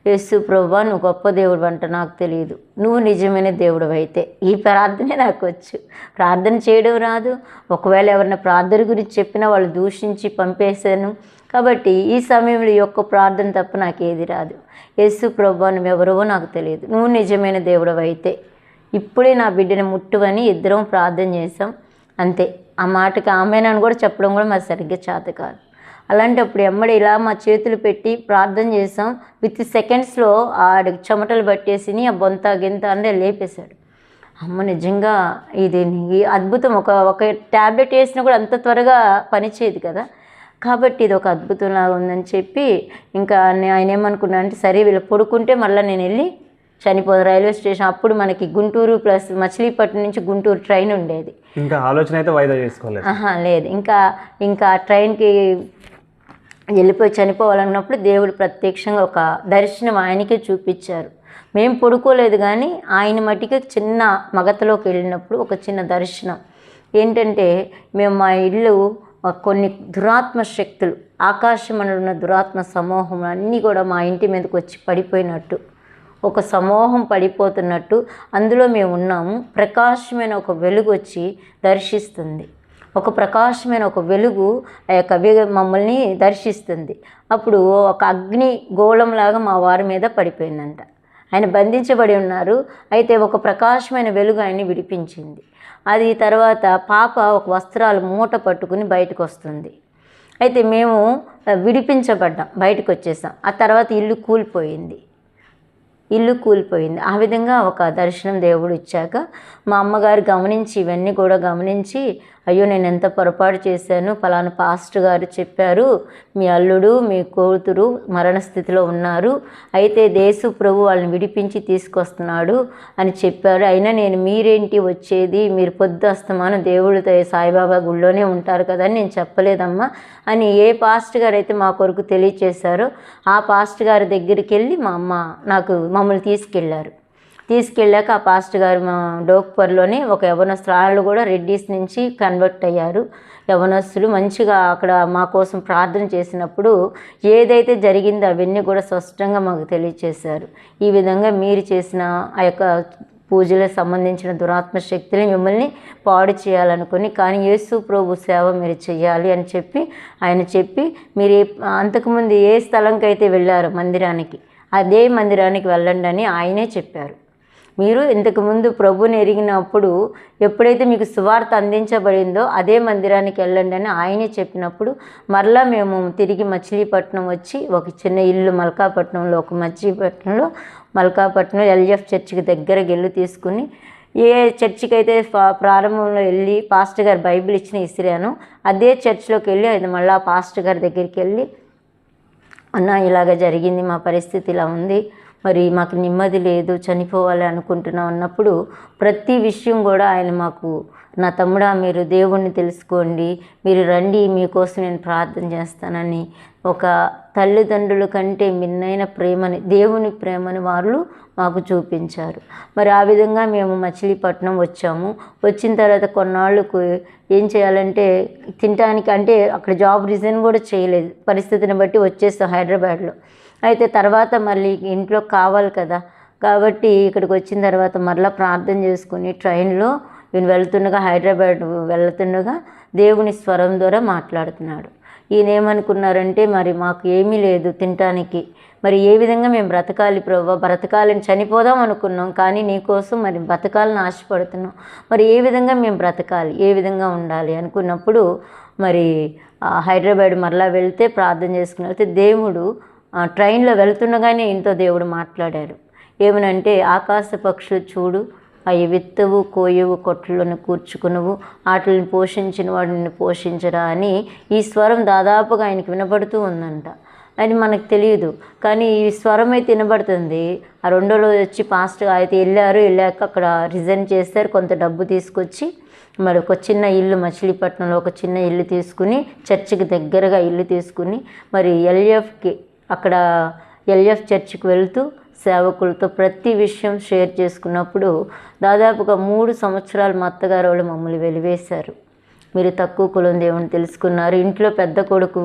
యేసు ప్రభువా నువ్వు గొప్ప దేవుడు అంట, నాకు తెలియదు, నువ్వు నిజమైన దేవుడు అయితే ఈ ప్రార్థనే నాకు వచ్చు, ప్రార్థన చేయడం రాదు, ఒకవేళ ఎవరైనా ప్రార్థన గురించి చెప్పినా వాళ్ళు దూషించి పంపేశాను, కాబట్టి ఈ సమయంలో ఈ యొక్క ప్రార్థన తప్ప నాకేది రాదు. యేసు ప్రభువా నువ్వెవరో నాకు తెలియదు, నువ్వు నిజమైన దేవుడు అయితే ఇప్పుడే నా బిడ్డని ముట్టువని ఇద్దరం ప్రార్థన చేసాం. అంతే. ఆ మాటకి ఆమెనని కూడా చెప్పడం కూడా మాకు సరిగ్గా చేత కాదు. అలాంటప్పుడు ఎమ్మడి ఇలా మా చేతులు పెట్టి ప్రార్థన చేసాం. విత్ సెకండ్స్లో ఆడికి చెమటలు పట్టేసి ఆ బొంత గింత అంటే లేపేశాడు. అమ్మ నిజంగా ఇది అద్భుతం. ఒక ట్యాబ్లెట్ వేసినా కూడా అంత త్వరగా పనిచేయదు కదా, కాబట్టి ఇది ఒక అద్భుతంలాగా ఉందని చెప్పి ఇంకా ఆయన ఏమనుకున్నా అంటే, సరే వీళ్ళు పడుకుంటే మళ్ళీ నేను వెళ్ళి చనిపోదు రైల్వే స్టేషన్. అప్పుడు మనకి గుంటూరు ప్లస్ మచిలీపట్నం నుంచి గుంటూరు ట్రైన్ ఉండేది. ఇంకా ఆలోచన అయితే వాయిదా చేసుకోలేదు. లేదు, ఇంకా ట్రైన్కి వెళ్ళిపోయి చనిపోవాలన్నప్పుడు దేవుడు ప్రత్యక్షంగా ఒక దర్శనం ఆయనకే చూపించారు. మేము పడుకోలేదు, కానీ ఆయన మట్టికి చిన్న మగతలోకి వెళ్ళినప్పుడు ఒక చిన్న దర్శనం ఏంటంటే, మేము మా ఇల్లు కొన్ని దురాత్మ శక్తులు, ఆకాశంలో ఉన్న దురాత్మ సమూహం అన్నీ కూడా మా ఇంటి మీదకి వచ్చి పడిపోయినట్టు, ఒక సమూహం పడిపోతున్నట్టు అందులో మేము ఉన్నాము. ప్రకాశమైన ఒక వెలుగు వచ్చి దర్శిస్తుంది, ఒక ప్రకాశమైన ఒక వెలుగు ఆ యొక్క మమ్మల్ని దర్శిస్తుంది. అప్పుడు ఒక అగ్ని గోళంలాగా మా వారి మీద పడిపోయిందంట. ఆయన బంధించబడి ఉన్నారు. అయితే ఒక ప్రకాశమైన వెలుగు ఆయన్ని విడిపించింది. అది తర్వాత పాప ఒక వస్త్రాలు మూట పట్టుకుని బయటకు వస్తుంది. అయితే మేము విడిపించబడ్డాం, బయటకు వచ్చేసాం. ఆ తర్వాత ఇల్లు కూలిపోయింది. ఆ విధంగా ఒక దర్శనం దేవుడు ఇచ్చాక మా అమ్మగారు గమనించి ఇవన్నీ కూడా గమనించి అయ్యో నేను ఎంత పొరపాటు చేశాను, ఫలానా పాస్టర్ గారు చెప్పారు మీ అల్లుడు మీ కూతురు మరణ స్థితిలో ఉన్నారు, అయితే యేసు ప్రభు వాళ్ళని విడిపించి తీసుకొస్తున్నాడు అని చెప్పారు. అయినా నేను మీరేంటి వచ్చేది, మీరు పొద్దు అస్తమానం దేవుడితో సాయిబాబా గుళ్ళోనే ఉంటారు కదా అని నేను చెప్పలేదమ్మా అని ఏ పాస్టర్ గారు అయితే మా కొరకు తెలియచేశారో ఆ పాస్టర్ గారి దగ్గరికి వెళ్ళి మా అమ్మ మమ్మల్ని తీసుకెళ్ళాక ఆ పాస్టర్ గారు మా డోక్పర్లోనే ఒక యవనస్తులు, వాళ్ళు కూడా రెడ్డిస్ నుంచి కన్వర్ట్ అయ్యారు. యవనస్తులు మంచిగా అక్కడ మా కోసం ప్రార్థన చేసినప్పుడు ఏదైతే జరిగిందో అవన్నీ కూడా స్పష్టంగా మాకు తెలియచేశారు. ఈ విధంగా మీరు చేసిన ఆ యొక్క పూజలకు సంబంధించిన దురాత్మ శక్తులు మిమ్మల్ని పాడు చేయాలనుకుని, కానీ యేసు ప్రభు సేవ మీరు చేయాలి అని చెప్పి మీరు అంతకుముందు ఏ స్థలంకి అయితే వెళ్ళారో మందిరానికి, అదే మందిరానికి వెళ్ళండి అని ఆయనే చెప్పారు. మీరు ఇంతకుముందు ప్రభుని ఎరిగినప్పుడు ఎప్పుడైతే మీకు సువార్త అందించబడిందో అదే మందిరానికి వెళ్ళండి అని ఆయనే చెప్పినప్పుడు మరలా మేము తిరిగి మచిలీపట్నం వచ్చి ఒక చిన్న ఇల్లు మల్కాపట్నంలో ఎల్ఎఫ్ చర్చికి దగ్గరకి వెళ్ళి తీసుకుని, ఏ చర్చికి అయితే ప్రారంభంలో వెళ్ళి పాస్టర్ గారు బైబిల్ ఇచ్చిన ఇసిరాను అదే చర్చిలోకి వెళ్ళి అది మళ్ళీ పాస్టర్ గారి దగ్గరికి వెళ్ళి, అన్న ఇలాగ జరిగింది, మా పరిస్థితి ఇలా ఉంది, మరి మాకు నెమ్మది లేదు, చనిపోవాలి అనుకుంటున్నాం అన్నప్పుడు ప్రతి విషయం కూడా ఆయన మాకు, నా తమ్ముడా మీరు దేవుణ్ణి తెలుసుకోండి, మీరు రండి మీకోసం నేను ప్రార్థన చేస్తానని ఒక తల్లిదండ్రుల కంటే మిన్నైన ప్రేమని, దేవుని ప్రేమని వాళ్ళు మాకు చూపించారు. మరి ఆ విధంగా మేము మచిలీపట్నం వచ్చాము. వచ్చిన తర్వాత కొన్నాళ్ళకు ఏం చేయాలంటే తినటానికి, అంటే అక్కడ జాబ్ రిజైన్ కూడా చేయలేదు, పరిస్థితిని బట్టి వచ్చేస్తాం హైదరాబాద్లో. అయితే తర్వాత మళ్ళీ ఇంట్లో కావాలి కదా, కాబట్టి ఇక్కడికి వచ్చిన తర్వాత మరలా ప్రార్థన చేసుకుని ట్రైన్లో నేను హైదరాబాద్ వెళ్తుండగా దేవుని స్వరం ద్వారా మాట్లాడుతున్నాడు. ఈయన ఏమనుకున్నారంటే మరి మాకు ఏమీ లేదు తినటానికి, మరి ఏ విధంగా మేము బ్రతకాలి ప్రభువా, బ్రతకాలని చనిపోదాం అనుకున్నాం, కానీ నీకోసం మరి బ్రతకాలని ఆశపడుతున్నాం, మరి ఏ విధంగా మేము బ్రతకాలి, ఏ విధంగా ఉండాలి అనుకున్నప్పుడు మరి హైదరాబాద్ మరలా వెళ్తే ప్రార్థన చేసుకుని వెళ్తే దేవుడు ట్రైన్లో వెళ్తుండగానే ఇంట్లో దేవుడు మాట్లాడారు. ఏమనంటే ఆకాశ పక్షులు చూడు, అవి విత్తవు కోయవు కొట్లను కూర్చుకునవు, వాటిని పోషించిన వాడు నిన్ను పోషించరా అని ఈ స్వరం దాదాపుగా ఆయనకి వినబడుతూ ఉందంట. అది మనకు తెలియదు, కానీ ఈ స్వరం అయితే వినబడుతుంది. ఆ రెండో రోజు వచ్చి పాస్టర్ అయితే వెళ్ళాక అక్కడ రిజైన్ చేస్తారు, కొంత డబ్బు తీసుకొచ్చి మరి ఒక చిన్న ఇల్లు మచిలీపట్నంలో ఒక చిన్న ఇల్లు తీసుకుని, చర్చికి దగ్గరగా ఇల్లు తీసుకుని మరి అక్కడ ఎల్ఎఫ్ చర్చికి వెళ్తూ సేవకులతో ప్రతి విషయం షేర్ చేసుకున్నప్పుడు దాదాపుగా 3 సంవత్సరాలు మా అత్తగారు వాళ్ళు మమ్మల్ని వెలివేశారు. మీరు తక్కువ కులం దేవుని తెలుసుకున్నారు, ఇంట్లో పెద్ద కొడుకు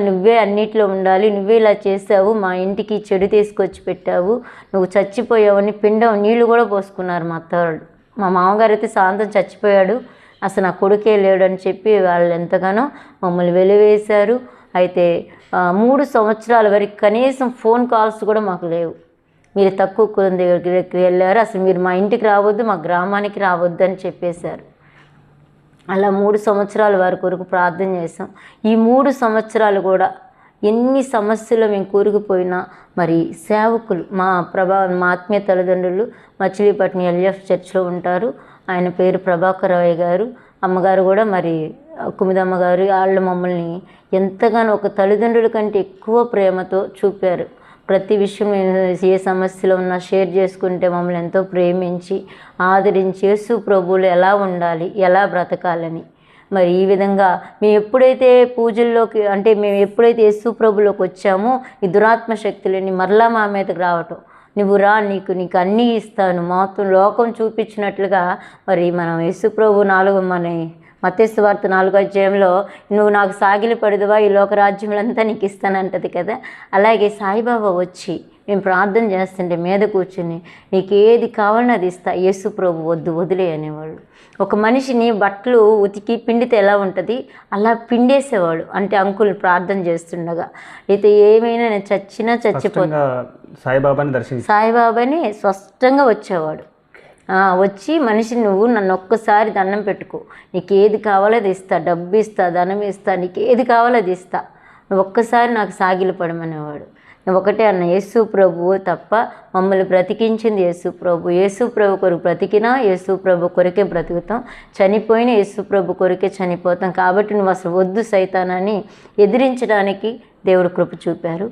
నువ్వే అన్నిట్లో ఉండాలి, నువ్వే ఇలా చేసావు, మా ఇంటికి చెడు తీసుకొచ్చి పెట్టావు, నువ్వు చచ్చిపోయావని పిండం నీళ్లు కూడా పోసుకున్నారు మా అత్తగారు. మా మామగారు అయితే సాయంత్రం చచ్చిపోయాడు, అసలు నా కొడుకే లేడు అని చెప్పి వాళ్ళు ఎంతగానో మమ్మల్ని వెలివేశారు. అయితే 3 సంవత్సరాల వరకు కనీసం ఫోన్ కాల్స్ కూడా మాకు లేవు. మీరు తక్కువ కులం దగ్గరికి వెళ్ళారు, అసలు మీరు మా ఇంటికి రావద్దు, మా గ్రామానికి రావద్దు అని చెప్పేశారు. అలా 3 సంవత్సరాల వరకు ప్రార్థన చేసాం. ఈ 3 సంవత్సరాలు కూడా ఎన్ని సమస్యలు మేము కూరుకుపోయినా మరి సేవకులు మా ఆత్మీయ తల్లిదండ్రులు మచిలీపట్నం ఎల్ఎఫ్ చర్చ్లో ఉంటారు. ఆయన పేరు ప్రభాకర్ రాయ్ గారు, అమ్మగారు కూడా మరి కుమిదమ్మ గారు. వాళ్ళు మమ్మల్ని ఎంతగానో ఒక తల్లిదండ్రుల కంటే ఎక్కువ ప్రేమతో చూపారు. ప్రతి విషయం ఏ సమస్యలో ఉన్నా షేర్ చేసుకుంటే మమ్మల్ని ఎంతో ప్రేమించి ఆదరించి యేసు ప్రభువులు ఎలా ఉండాలి, ఎలా బ్రతకాలని మరి ఈ విధంగా మేము ఎప్పుడైతే పూజల్లోకి అంటే మేము ఎప్పుడైతే యేసు ప్రభులోకి వచ్చామో ఈ దురాత్మ శక్తులని మరలా మా మీదకి రావటం, నువ్వు రా నీకు అన్నీ ఇస్తాను మొత్తం లోకం చూపించినట్లుగా మరి మనం యేసు ప్రభు మత్తయి సువార్త 4వ అధ్యాయంలో నువ్వు నాకు సాగిలి పడుదువా ఈ లోకరాజ్యములంతా నీకు ఇస్తానంటది కదా. అలాగే సాయిబాబా వచ్చి మేము ప్రార్థన చేస్తుంటే మీద కూర్చుని నీకు ఏది కావాలని అది ఇస్తా, యేసు ప్రభు వద్దు వదిలే అనేవాళ్ళు. ఒక మనిషిని బట్టలు ఉతికి పిండితే ఎలా ఉంటుంది అలా పిండేసేవాడు, అంటే అంకుల్ ప్రార్థన చేస్తుండగా. అయితే ఏమైనా నేను చచ్చిపోతా సాయిబాబాని స్పష్టంగా వచ్చేవాడు. వచ్చి మనిషిని నువ్వు నన్ను ఒక్కసారి దండం పెట్టుకో, నీకు ఏది కావాలో అది ఇస్తా, డబ్బు ఇస్తా, ధనం ఇస్తా, నీకు ఏది కావాలో అది ఇస్తా, నువ్వు ఒక్కసారి నాకు సాగిలి పడమనేవాడు. ఒకటే అన్న, యేసు ప్రభువు తప్ప మమ్మల్ని బ్రతికించింది యేసు ప్రభు. యేసు ప్రభు కొరకు బ్రతికినా యేసు ప్రభు కొరకే బ్రతుకుతాం, చనిపోయిన యేసు ప్రభు కొరకే చనిపోతాం. కాబట్టి నువ్వు అసలు వద్దు సైతానని ఎదిరించడానికి దేవుడు కృప చూపారు.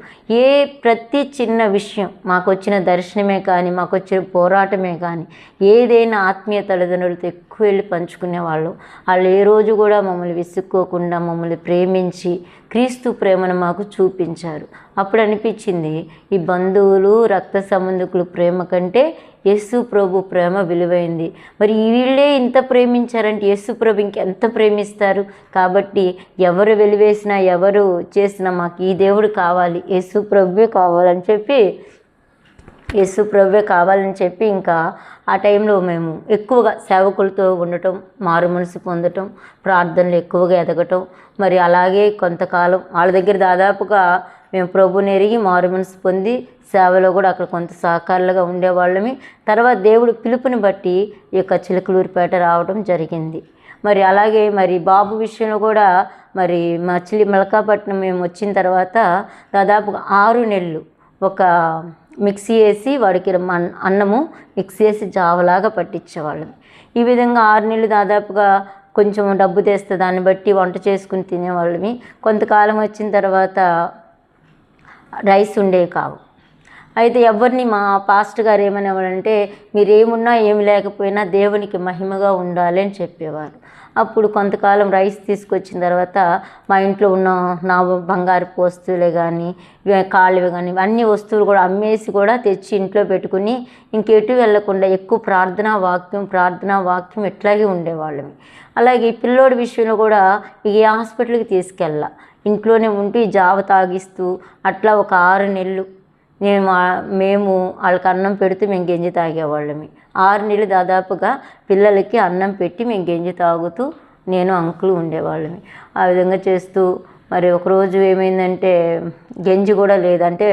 ప్రతి చిన్న విషయం, మాకు వచ్చిన దర్శనమే కానీ, మాకు వచ్చిన పోరాటమే కానీ, ఏదైనా ఆత్మీయ తల్లిదండ్రులతో ఎక్కువ వెళ్ళి పంచుకునేవాళ్ళు. వాళ్ళు ఏ రోజు కూడా మమ్మల్ని విసుక్కోకుండా మమ్మల్ని ప్రేమించి క్రీస్తు ప్రేమను మాకు చూపించారు. అప్పుడు అనిపించింది, ఈ బంధువులు రక్త సంబంధికులు ప్రేమ కంటే యేసు ప్రభు ప్రేమ విలువైంది. మరి వీళ్ళే ఇంత ప్రేమించారంటే యేసు ప్రభు ఇంకెంత ప్రేమిస్తారు. కాబట్టి ఎవరు వెలివేసినా ఎవరు చేసినా మాకు ఈ దేవుడు కావాలి, యేసు ప్రభువే కావాలని చెప్పి ఇంకా ఆ టైంలో మేము ఎక్కువగా సేవకులతో ఉండటం, మారు మనసు పొందటం, ప్రార్థనలు ఎక్కువగా ఎదగటం. మరి అలాగే కొంతకాలం వాళ్ళ దగ్గర దాదాపుగా మేము ప్రభుని ఎరిగి మారు మనసు పొంది సేవలో కూడా అక్కడ కొంత సహకారులుగా ఉండేవాళ్ళమి. తర్వాత దేవుడు పిలుపుని బట్టి ఈ యొక్క చిలకలూరిపేట రావడం జరిగింది. మరి అలాగే మరి బాబు విషయంలో కూడా మరి మలకాపట్నం మేము వచ్చిన తర్వాత దాదాపుగా 6 నెలలు ఒక మిక్సీ వేసి వాడికి అన్నము మిక్సీ వేసి జావలాగా పట్టించేవాళ్ళం. ఈ విధంగా 6 నెలలు దాదాపుగా కొంచెం డబ్బు తెస్తే దాన్ని బట్టి వంట చేసుకుని తినేవాళ్ళమి. కొంతకాలం వచ్చిన తర్వాత రైస్ ఉండేవి కావు. అయితే ఎవరిని మా పాస్టర్ గారు ఏమనేవాళ్ళంటే, మీరేమున్నా ఏమి లేకపోయినా దేవునికి మహిమగా ఉండాలి అని చెప్పేవారు. అప్పుడు కొంతకాలం రైస్ తీసుకొచ్చిన తర్వాత మా ఇంట్లో ఉన్న నా బంగారపు వస్తువులే కానీ, కాళ్ళవి కానీ, అన్ని వస్తువులు కూడా అమ్మేసి కూడా తెచ్చి ఇంట్లో పెట్టుకుని ఇంకెటు వెళ్లకుండా ఎక్కువ ప్రార్థనా వాక్యం ఎట్లాగే ఉండేవాళ్ళమి. అలాగే ఈ పిల్లోడి విషయంలో కూడా ఏ హాస్పిటల్కి తీసుకెళ్ళా, ఇంట్లోనే ఉంటూ ఈ జావ తాగిస్తూ అట్లా ఒక 6 నెలలు మేము వాళ్ళకి అన్నం పెడుతూ మేము గంజి తాగేవాళ్ళమి. 6 నెలలు దాదాపుగా పిల్లలకి అన్నం పెట్టి మేము గంజి తాగుతూ నేను అంకులు ఉండేవాళ్ళమి. ఆ విధంగా చేస్తూ మరి ఒకరోజు ఏమైందంటే గంజి కూడా లేదంటే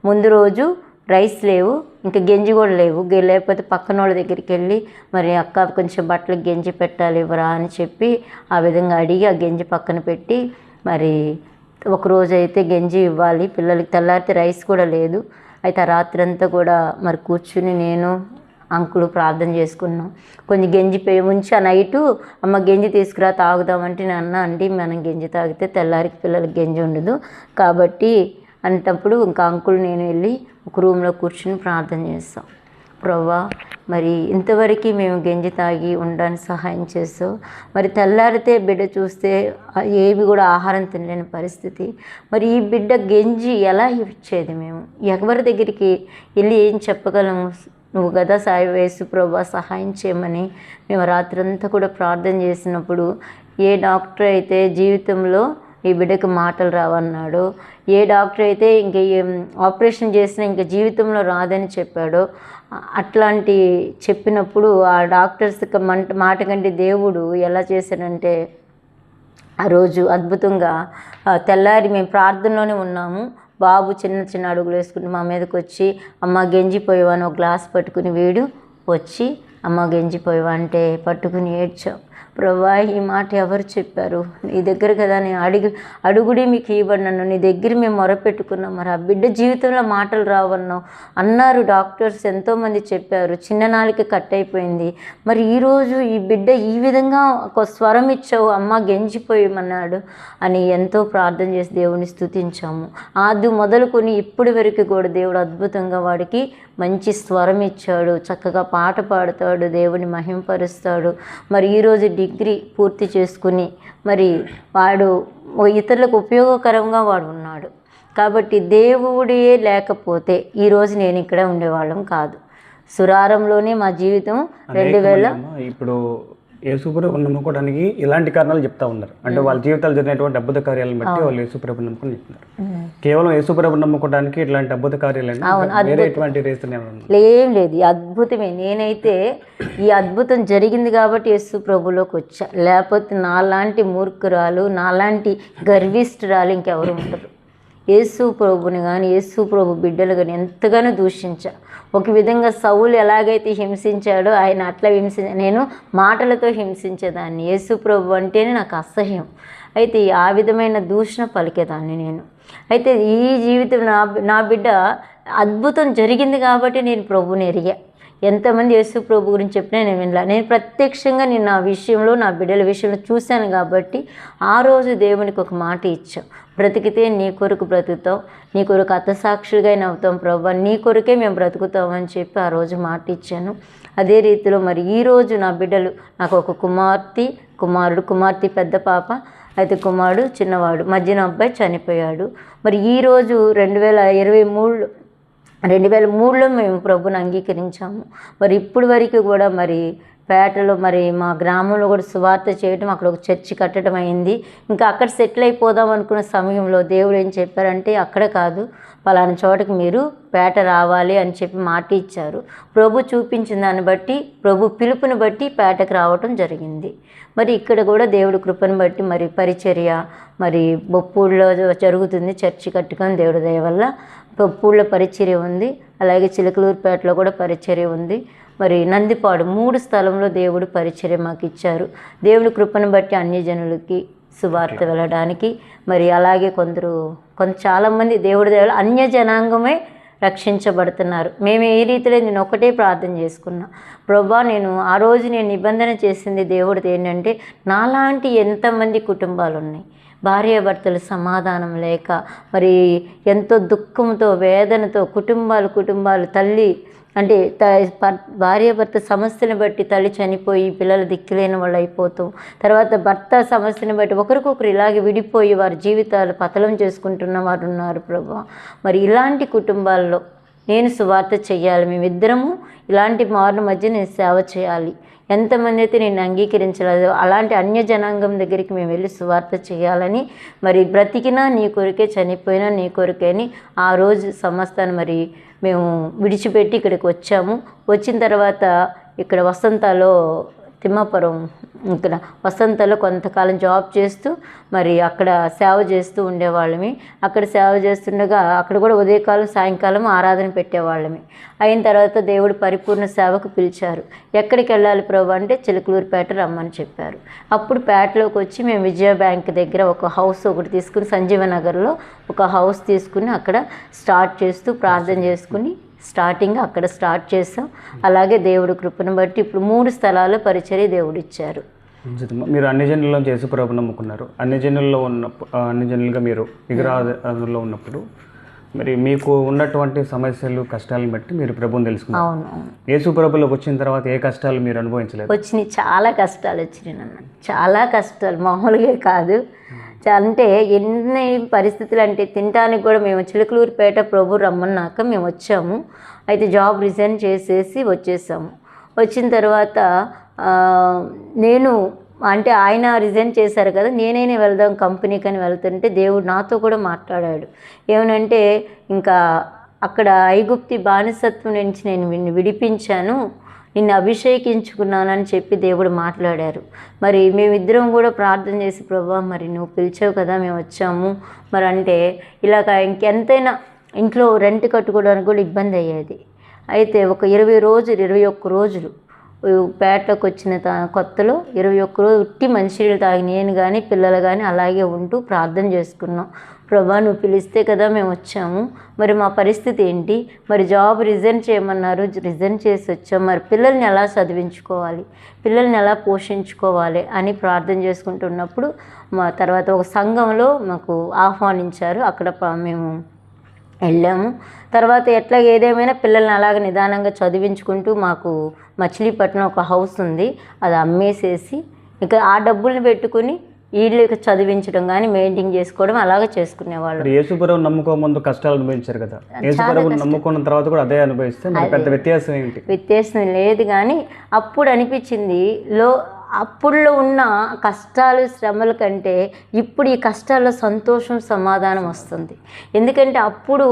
ముందు రోజు రైస్ లేవు, ఇంకా గంజి కూడా లేకపోతే పక్కన వాళ్ళ దగ్గరికి వెళ్ళి మరి అక్క కొంచెం బట్టలకు గంజి పెట్టాలి ఇవ్వరా అని చెప్పి ఆ విధంగా అడిగి ఆ గంజి పక్కన పెట్టి మరి ఒకరోజు అయితే గంజి ఇవ్వాలి పిల్లలకి, తెల్లారితే రైస్ కూడా లేదు. అయితే ఆ రాత్రంతా కూడా మరి కూర్చుని నేను అంకులు ప్రార్థన చేసుకున్నాం. కొంచెం గంజి ఉంచి ఆ నైటు అమ్మ గంజి తీసుకురా తాగుదామంటే నేను అన్నా, అండి మనం గంజి తాగితే తెల్లారికి పిల్లలకి గంజి ఉండదు కాబట్టి అంటప్పుడు ఇంకా అంకులు నేను వెళ్ళి ఒక రూమ్లో కూర్చుని ప్రార్థన చేస్తాం. ప్రభువా, మరి ఇంతవరకు మేము గంజి తాగి ఉండడానికి సహాయం చేస్తావు. మరి తెల్లారితే బిడ్డ చూస్తే ఏవి కూడా ఆహారం తినలేని పరిస్థితి. మరి ఈ బిడ్డ గంజి ఎలా ఇచ్చేది? మేము ఎవరి దగ్గరికి వెళ్ళి ఏం చెప్పగలము? నువ్వు కదా యేసు ప్రభువా సహాయం చేయమని మేము రాత్రంతా కూడా ప్రార్థన చేసినప్పుడు, ఏ డాక్టర్ అయితే జీవితంలో ఈ బిడ్డకి మాటలు రావన్నాడో, ఏ డాక్టర్ అయితే ఇంక ఆపరేషన్ చేసినా ఇంక జీవితంలో రాదని చెప్పాడో, అట్లాంటి చెప్పినప్పుడు ఆ డాక్టర్స్కి మాట కంటే దేవుడు ఎలా చేశాడంటే ఆ రోజు అద్భుతంగా తెల్లారి మేము ప్రార్థనలోనే ఉన్నాము. బాబు చిన్న అడుగులు వేసుకుని మా మీదకి వచ్చి, అమ్మ గంజిపోయావా అని ఒక గ్లాస్ పట్టుకుని వీడు వచ్చి, అమ్మ గంజిపోయావా అంటే పట్టుకుని ఏడ్చాం. ప్రభువా, ఈ మాట ఎవరు చెప్పారు? నీ దగ్గర కదా నేను అడుగుడి మీకు ఇవ్వబడినాను, నీ దగ్గర మేము మొరపెట్టుకున్నాం. మరి ఆ బిడ్డ జీవితంలో మాటలు రావన్నావు అన్నారు డాక్టర్స్, ఎంతోమంది చెప్పారు, చిన్న నాలిక కట్ అయిపోయింది. మరి ఈరోజు ఈ బిడ్డ ఈ విధంగా ఒక స్వరం ఇచ్చావు, అమ్మ గెంజిపోయమన్నాడు అని ఎంతో ప్రార్థన చేసి దేవుని స్తుతించాము. ఆది మొదలుకొని ఇప్పటి వరకు కూడా దేవుడు అద్భుతంగా వాడికి మంచి స్వరం ఇచ్చాడు, చక్కగా పాట పాడతాడు, దేవుని మహింపరుస్తాడు. మరి ఈరోజు డిగ్రీ పూర్తి చేసుకుని మరి వాడు ఇతరులకు ఉపయోగకరంగా వాడు ఉన్నాడు. కాబట్టి దేవుడే లేకపోతే ఈరోజు నేను ఇక్కడ ఉండేవాళ్ళం కాదు. సురారంలోనే మా జీవితం 2000 ఇప్పుడు యేసుప్రభుని నమ్ముకోవడానికి ఇలాంటి కారణాలు చెప్తా ఉన్నారు. అంటే వాళ్ళ జీవితాలు జరిగినటువంటి అద్భుత కార్యాలను బట్టి వాళ్ళు యేసుప్రభుని నమ్ముకొని చెప్తున్నారు. కేవలం యేసుప్రభుని నమ్ముకోవడానికి ఇట్లాంటి అద్భుత కార్యాలను ఏం లేదు, ఈ అద్భుతమే. నేనైతే ఈ అద్భుతం జరిగింది కాబట్టి యేసు ప్రభులోకి వచ్చా, లేకపోతే నాలాంటి మూర్ఖురాలు, నాలాంటి గర్విష్ఠురాలు ఇంకెవరు ఉంటారు? యేసు ప్రభుని కానీ యేసు ప్రభు బిడ్డలు కానీ ఎంతగానో దూషించా. ఒక విధంగా సౌలు ఎలాగైతే హింసించాడో ఆయన అట్లా నేను మాటలతో హింసించేదాన్ని. యేసు ప్రభు అంటేనే నాకు అసహ్యం. అయితే ఆ విధమైన దూషణ పలికేదాన్ని నేను. అయితే ఈ జీవితం నా బిడ్డ అద్భుతం జరిగింది కాబట్టి నేను ప్రభువుని ఎరిగా. ఎంతమంది యేసు ప్రభు గురించి చెప్పినా నేను వినలా. నేను ప్రత్యక్షంగా నేను నా విషయంలో, నా బిడ్డల విషయంలో చూశాను కాబట్టి ఆ రోజు దేవునికి ఒక మాట ఇచ్చాం, బ్రతికితే నీ కొరకు బ్రతుకుతాం, నీ కొరకు అత్తసాక్షులుగా అవుతాం ప్రభు, నీ కొరకే మేము బ్రతుకుతామని చెప్పి ఆ రోజు మాట ఇచ్చాను. అదే రీతిలో మరి ఈరోజు నా బిడ్డలు, నాకు ఒక కుమార్తె పెద్ద పాప, అయితే కుమారుడు చిన్నవాడు, మధ్యన అబ్బాయి చనిపోయాడు. మరి ఈరోజు 2003లో మేము ప్రభుని అంగీకరించాము. మరి ఇప్పటి వరకు కూడా మరి పేటలో మరి మా గ్రామంలో కూడా సువార్త చేయడం, అక్కడ ఒక చర్చి కట్టడం అయింది. ఇంకా అక్కడ సెటిల్ అయిపోదాం అనుకున్న సమయంలో దేవుడు ఏం చెప్పారంటే, అక్కడ కాదు పలానా చోటకి మీరు పేట రావాలి అని చెప్పి మాట ఇచ్చారు. ప్రభు చూపించిన దాన్ని బట్టి, ప్రభు పిలుపుని బట్టి పేటకు రావటం జరిగింది. మరి ఇక్కడ కూడా దేవుడి కృపను బట్టి మరి పరిచర్య మరి బొప్పూళ్ళలో జరుగుతుంది. చర్చి కట్టుకొని దేవుడి దయ వల్ల బొప్పూళ్ళలో పరిచర్య ఉంది, అలాగే చిలకలూరుపేటలో కూడా పరిచర్య ఉంది. మరి నందిపాడు 3 స్థలంలో దేవుడు పరిచర్య మాకు ఇచ్చారు. దేవుడి కృపను బట్టి అన్యజనులకి సువార్త వెళ్ళడానికి, మరి అలాగే చాలామంది దేవుడి దయ వల్ల అన్య జనాంగమే రక్షించబడుతున్నారు. మేము ఈ రీతిలో నేను ఒకటే ప్రార్థన చేసుకున్నా, ప్రభా నేను ఆ రోజు నేను నిబంధన చేసింది దేవుడిది ఏంటంటే, నాలాంటి ఎంతమంది కుటుంబాలు ఉన్నాయి, భార్యాభర్తలు సమాధానం లేక మరి ఎంతో దుఃఖంతో వేదనతో కుటుంబాలు తల్లి అంటే భార్యాభర్త సమస్యను బట్టి తల్లి చనిపోయి పిల్లలు దిక్కులేని వాళ్ళు అయిపోతాం, తర్వాత భర్త సమస్యను బట్టి ఒకరికొకరు ఇలాగే విడిపోయి వారి జీవితాలు పతనం చేసుకుంటున్న వారు ఉన్నారు ప్రభా. మరి ఇలాంటి కుటుంబాల్లో నేను సువార్త చెయ్యాలి, మేమిద్దరము ఇలాంటి మారుల మధ్య నేను సేవ చేయాలి. ఎంతమంది అయితే నేను అంగీకరించలేదు అలాంటి అన్య జనాంగం దగ్గరికి మేము వెళ్ళి సువార్త చేయాలని, మరి బ్రతికినా నీ కొరకే చనిపోయినా నీ కొరకే అని ఆ రోజు సమస్తాన్ని మరి మేము విడిచిపెట్టి ఇక్కడికి వచ్చాము. వచ్చిన తర్వాత ఇక్కడ వసంతలో తిమ్మాపురం ఇక్కడ వసంతలో కొంతకాలం జాబ్ చేస్తూ మరి అక్కడ సేవ చేస్తూ ఉండేవాళ్ళమి. అక్కడ సేవ చేస్తుండగా అక్కడ కూడా ఉదయకాలం సాయంకాలం ఆరాధన పెట్టేవాళ్ళమి. అయిన తర్వాత దేవుడు పరిపూర్ణ సేవకు పిలిచారు. ఎక్కడికి వెళ్ళాలి ప్రభు అంటే చిలకలూరుపేట రమ్మని చెప్పారు. అప్పుడు పేటలోకి వచ్చి మేము విజయ బ్యాంక్ దగ్గర ఒక హౌస్ ఒకటి తీసుకుని, సంజీవనగర్లో ఒక హౌస్ తీసుకుని అక్కడ స్టార్ట్ చేస్తూ ప్రార్థన చేసుకుని అక్కడ స్టార్ట్ చేసాం. అలాగే దేవుడి కృపను బట్టి ఇప్పుడు 3 స్థలాల్లో పరిచర్య దేవుడు ఇచ్చారు. మీరు అన్ని జనుల్లో యేసు ప్రభువును నమ్ముకున్నారు. అన్ని జనులుగా మీరు విగ్రహాలలో ఉన్నప్పుడు మరి మీకు ఉన్నటువంటి సమస్యలు కష్టాలను బట్టి మీరు ప్రభువుని తెలుసుకున్నారు. అవును. యేసు ప్రభువులోకి వచ్చిన తర్వాత ఏ కష్టాలు మీరు అనుభవించలేదు? వచ్చినాయి, చాలా కష్టాలు వచ్చినాయి నన్ను, చాలా కష్టాలు మామూలుగా కాదు. అంటే ఎన్ని పరిస్థితులు అంటే తినడానికి కూడా మేము చిలకలూరుపేట ప్రభు రమ్మన్నాక మేము వచ్చాము. అయితే జాబ్ రిజైన్ చేసేసి వచ్చేసాము. వచ్చిన తర్వాత నేను అంటే ఆయన రిజైన్ చేశారు కదా, నేనైనా వెళ్దాం కంపెనీకి అని వెళ్తుంటే దేవుడు నాతో కూడా మాట్లాడాడు. ఏమనంటే, ఇంకా అక్కడ ఐగుప్తి బానిసత్వం నుంచి నేను విడిపించాను, నిన్ను అభిషేకించుకున్నానని చెప్పి దేవుడు మాట్లాడారు. మరి మేమిద్దరం కూడా ప్రార్థన చేసి, ప్రభా మరి నువ్వు పిలిచావు కదా మేము వచ్చాము, మరి అంటే ఇలాగ ఇంకెంతైనా ఇంట్లో రెంట్ కట్టుకోవడానికి కూడా ఇబ్బంది అయ్యేది. అయితే ఒక 21 రోజులు పేటలోకి వచ్చిన కొత్తలో 21 రోజులు ఉట్టి మంచినీళ్ళు తాగి నేను కానీ పిల్లలు కానీ అలాగే ఉంటూ ప్రార్థన చేసుకున్నాం. ప్రభా నువ్వు పిలిస్తే కదా మేము వచ్చాము, మరి మా పరిస్థితి ఏంటి, మరి జాబ్ రిజైన్ చేయమన్నారు, రిజైన్ చేసి వచ్చాం, మరి పిల్లల్ని ఎలా చదివించుకోవాలి, పిల్లల్ని ఎలా పోషించుకోవాలి అని ప్రార్థన చేసుకుంటున్నప్పుడు మా తర్వాత ఒక సంఘంలో మాకు ఆహ్వానించారు. అక్కడ మేము వెళ్ళాము. తర్వాత ఎట్లా ఏదేమైనా పిల్లల్ని అలాగ నిదానంగా చదివించుకుంటూ మాకు మచిలీపట్నం ఒక హౌస్ ఉంది, అది అమ్మేసేసి ఇక ఆ డబ్బుల్ని పెట్టుకుని వీళ్ళకి చదివించడం కానీ మెయింటైన్ చేసుకోవడం అలాగే చేసుకునేవాళ్ళు. యేసు ప్రభువును నమ్ముకో ముందు కష్టాలు అనుభవించారు కదా, యేసు ప్రభువును నమ్ముకున్న తర్వాత కూడా అదే అనుభవిస్తే పెద్ద వ్యత్యాసం ఏంటి? వ్యత్యాసం లేదు, కానీ అప్పుడు అనిపించింది అప్పుడులో ఉన్న కష్టాలు శ్రమల కంటే ఇప్పుడు ఈ కష్టాల్లో సంతోషం సమాధానం వస్తుంది. ఎందుకంటే అప్పుడు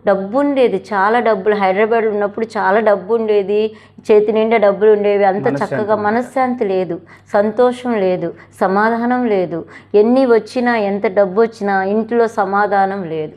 డబ్బు ఉండేది, చాలా డబ్బులు, హైదరాబాద్ ఉన్నప్పుడు చాలా డబ్బు ఉండేది, చేతి నిండా డబ్బులు ఉండేవి, అంత చక్కగా మనశ్శాంతి లేదు, సంతోషం లేదు, సమాధానం లేదు. ఎన్ని వచ్చినా ఎంత డబ్బు వచ్చినా ఇంట్లో సమాధానం లేదు.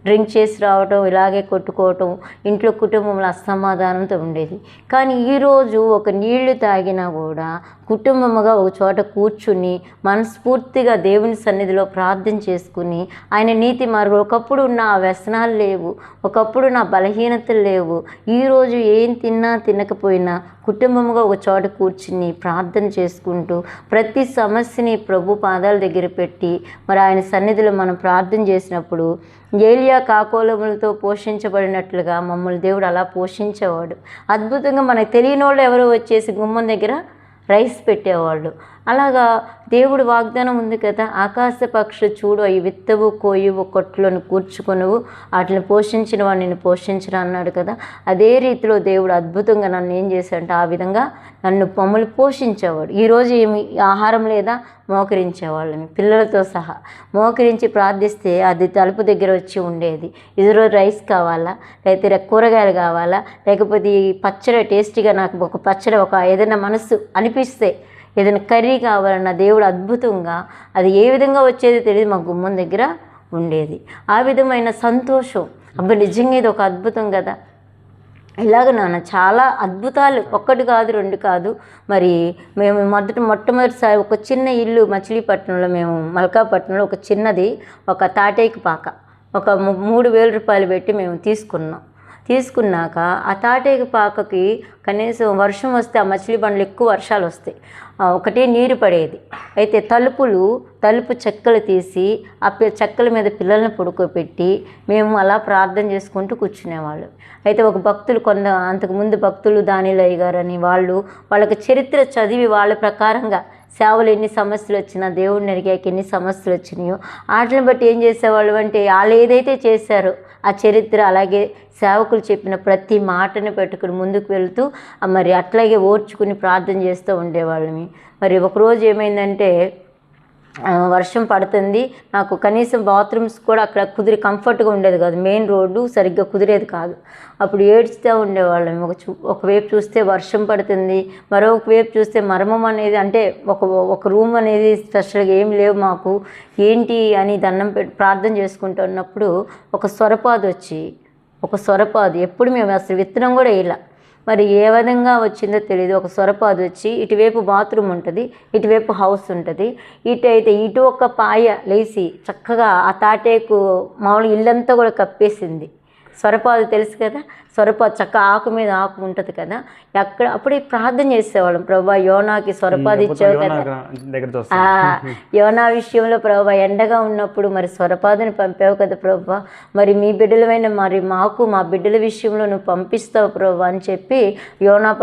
డ్రింక్ చేసి రావటం, ఇలాగే కొట్టుకోవటం, ఇంట్లో కుటుంబంలో అసమాధానంతో ఉండేది. కానీ ఈరోజు ఒక నీళ్లు తాగినా కూడా కుటుంబముగా ఒక చోట కూర్చుని మనస్ఫూర్తిగా దేవుని సన్నిధిలో ప్రార్థన చేసుకుని ఆయన నీతి మార్గం, ఒకప్పుడు నా వ్యసనాలు లేవు, ఒకప్పుడు నా బలహీనతలు లేవు, ఈరోజు ఏం తిన్నా తినకపోయినా కుటుంబముగా ఒక చోట కూర్చుని ప్రార్థన చేసుకుంటూ ప్రతి సమస్యని ప్రభు పాదాల దగ్గర పెట్టి మరి ఆయన సన్నిధిలో మనం ప్రార్థన చేసినప్పుడు ఏలియా కాకోలములతో పోషించబడినట్లుగా మమ్మల్ని దేవుడు అలా పోషించేవాడు. అద్భుతంగా మనకు తెలియని వాళ్ళు ఎవరో వచ్చేసి గుమ్మం దగ్గర రైస్ పెట్టేవాళ్ళు. అలాగా దేవుడు వాగ్దానం ఉంది కదా, ఆకాశ పక్షులు చూడు అవి విత్తవు కోయువు కొట్లను కూర్చుకొనువు వాటిని పోషించిన వాడు నిన్ను పోషించరా అన్నాడు కదా. అదే రీతిలో దేవుడు అద్భుతంగా నన్ను ఏం చేశాడంటే ఆ విధంగా నన్ను మమ్మల్ని పోషించేవాడు. ఈరోజు ఏమి ఆహారం లేదా, మోకరించేవాళ్ళని పిల్లలతో సహా మోకరించి ప్రార్థిస్తే అది తలుపు దగ్గర వచ్చి ఉండేది. ఈరోజు రైస్ కావాలా, లేకపోతే కూరగాయలు కావాలా, లేకపోతే ఈ పచ్చడి టేస్టీగా నాకు ఒక పచ్చడి ఒక ఏదైనా మనసు అనిపిస్తే ఏదైనా కర్రీ కావాలన్న దేవుడు అద్భుతంగా అది ఏ విధంగా వచ్చేది తెలియదు, మా గుమ్మం దగ్గర ఉండేది. ఆ విధమైన సంతోషం, అబ్బా నిజంగా ఇది ఒక అద్భుతం కదా. ఇలాగ నాన్న చాలా అద్భుతాలు, ఒక్కటి కాదు రెండు కాదు. మరి మేము మొట్టమొదటిసారి ఒక చిన్న ఇల్లు మచిలీపట్నంలో, మేము మల్కాపట్నంలో ఒక చిన్నది ఒక తాటేకి పాక ఒక 3,000 రూపాయలు పెట్టి మేము తీసుకున్నాక ఆ తాటేకి పాకకి కనీసం వర్షం వస్తే ఆ మచిలీ బండ్లు ఎక్కువ వర్షాలు వస్తాయి, ఒకటే నీరు పడేది. అయితే తలుపు చెక్కలు తీసి ఆ చెక్కల మీద పిల్లల్ని పడుకోబెట్టి మేము అలా ప్రార్థన చేసుకుంటూ కూర్చునేవాళ్ళు. అయితే ఒక భక్తులు అంతకుముందు భక్తులు దానిలయ్య గారని వాళ్ళకి చరిత్ర చదివి వాళ్ళ ప్రకారంగా సేవలు ఎన్ని సమస్యలు వచ్చినా, దేవుడిని అడిగాక ఎన్ని సమస్యలు వచ్చినాయో వాటిని బట్టి ఏం చేసేవాళ్ళు అంటే వాళ్ళు ఏదైతే చేశారో ఆ చరిత్ర అలాగే సేవకులు చెప్పిన ప్రతి మాటని పెట్టుకుని ముందుకు వెళ్తూ మరి అట్లాగే ఓర్చుకుని ప్రార్థన చేస్తూ ఉండేవాళ్ళని. మరి ఒకరోజు ఏమైందంటే వర్షం పడుతుంది, నాకు కనీసం బాత్రూమ్స్ కూడా అక్కడ కంఫర్ట్గా ఉండేది కాదు, మెయిన్ రోడ్డు సరిగ్గా కుదిరేది కాదు. అప్పుడు ఏడ్చుతూ ఉండేవాళ్ళం. ఒకవైపు చూస్తే వర్షం పడుతుంది, మరొక వైపు చూస్తే మర్మం అనేది అంటే ఒక రూమ్ అనేది స్పెషల్గా ఏం లేవు మాకు, ఏంటి అని దండం పెట్టి ప్రార్థన చేసుకుంటున్నప్పుడు ఒక సొరపాదు ఎప్పుడు మేము అసలు విత్తనం కూడా ఇలా మరి ఏ విధంగా వచ్చిందో తెలియదు. ఒక సొరపాదు వచ్చి ఇటువైపు బాత్రూమ్ ఉంటుంది, ఇటువైపు హౌస్ ఉంటుంది. ఇటు ఒక పాయ లేచి చక్కగా ఆ తాటేకు మామూలు ఇల్లంతా కూడా కప్పేసింది. సొరపాదు తెలుసు కదా, సొరపాదు చక్క ఆకు మీద ఆకు ఉంటుంది కదా, అప్పుడే ప్రార్థన చేసేవాళ్ళం, ప్రభా యోనాకి సొరపాదు ఇచ్చావు కదా, యోనా విషయంలో ప్రభా ఎండగా ఉన్నప్పుడు మరి సొరపాదుని పంపావు కదా ప్రభా, మరి మీ బిడ్డలమైన మరి మా బిడ్డల విషయంలో నువ్వు పంపిస్తావు ప్రభా అని చెప్పి యోనా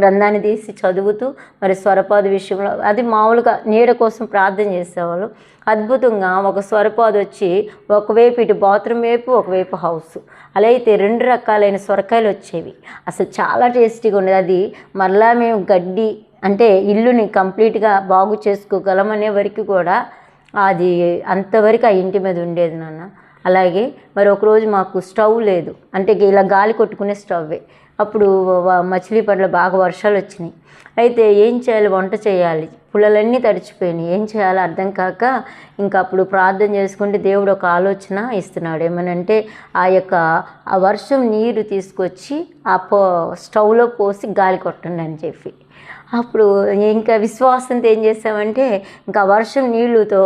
గ్రంథాన్ని తీసి చదువుతూ మరి సొరపాదు విషయంలో అది మామూలుగా నీడ కోసం ప్రార్థన చేసేవాళ్ళు. అద్భుతంగా ఒక సొరపాదు వచ్చి ఒకవైపు ఇటు బాత్రూమ్ వైపు ఒకవైపు హౌస్, అలా అయితే 2 రకాలైన సొరకాయలు వచ్చేవి. అసలు చాలా టేస్టీగా ఉండేది. అది మరలా మేము గడ్డి అంటే ఇల్లుని కంప్లీట్గా బాగు చేసుకోగలమనే వరకు కూడా అది అంతవరకు ఆ ఇంటి మీద ఉండేది నాన్న. అలాగే మరి ఒకరోజు మాకు స్టవ్ లేదు, అంటే ఇలా గాలి కొట్టుకునే స్టవ్వే. అప్పుడు మచిలీపట్నంలో బాగా వర్షాలు వచ్చినాయి. అయితే ఏం చేయాలి, వంట చేయాలి, పుల్లలన్నీ తడిచిపోయినాయి, ఏం చేయాలో అర్థం కాక ఇంకా అప్పుడు ప్రార్థన చేసుకుంటే దేవుడు ఒక ఆలోచన ఇస్తున్నాడు. ఏమనంటే ఆ వర్షం నీరు తీసుకొచ్చి ఆ స్టవ్లో పోసి గాలి కొట్టండి అని చెప్పి. అప్పుడు ఇంకా విశ్వాసంతో ఏం చేసామంటే ఇంకా వర్షం నీళ్ళుతో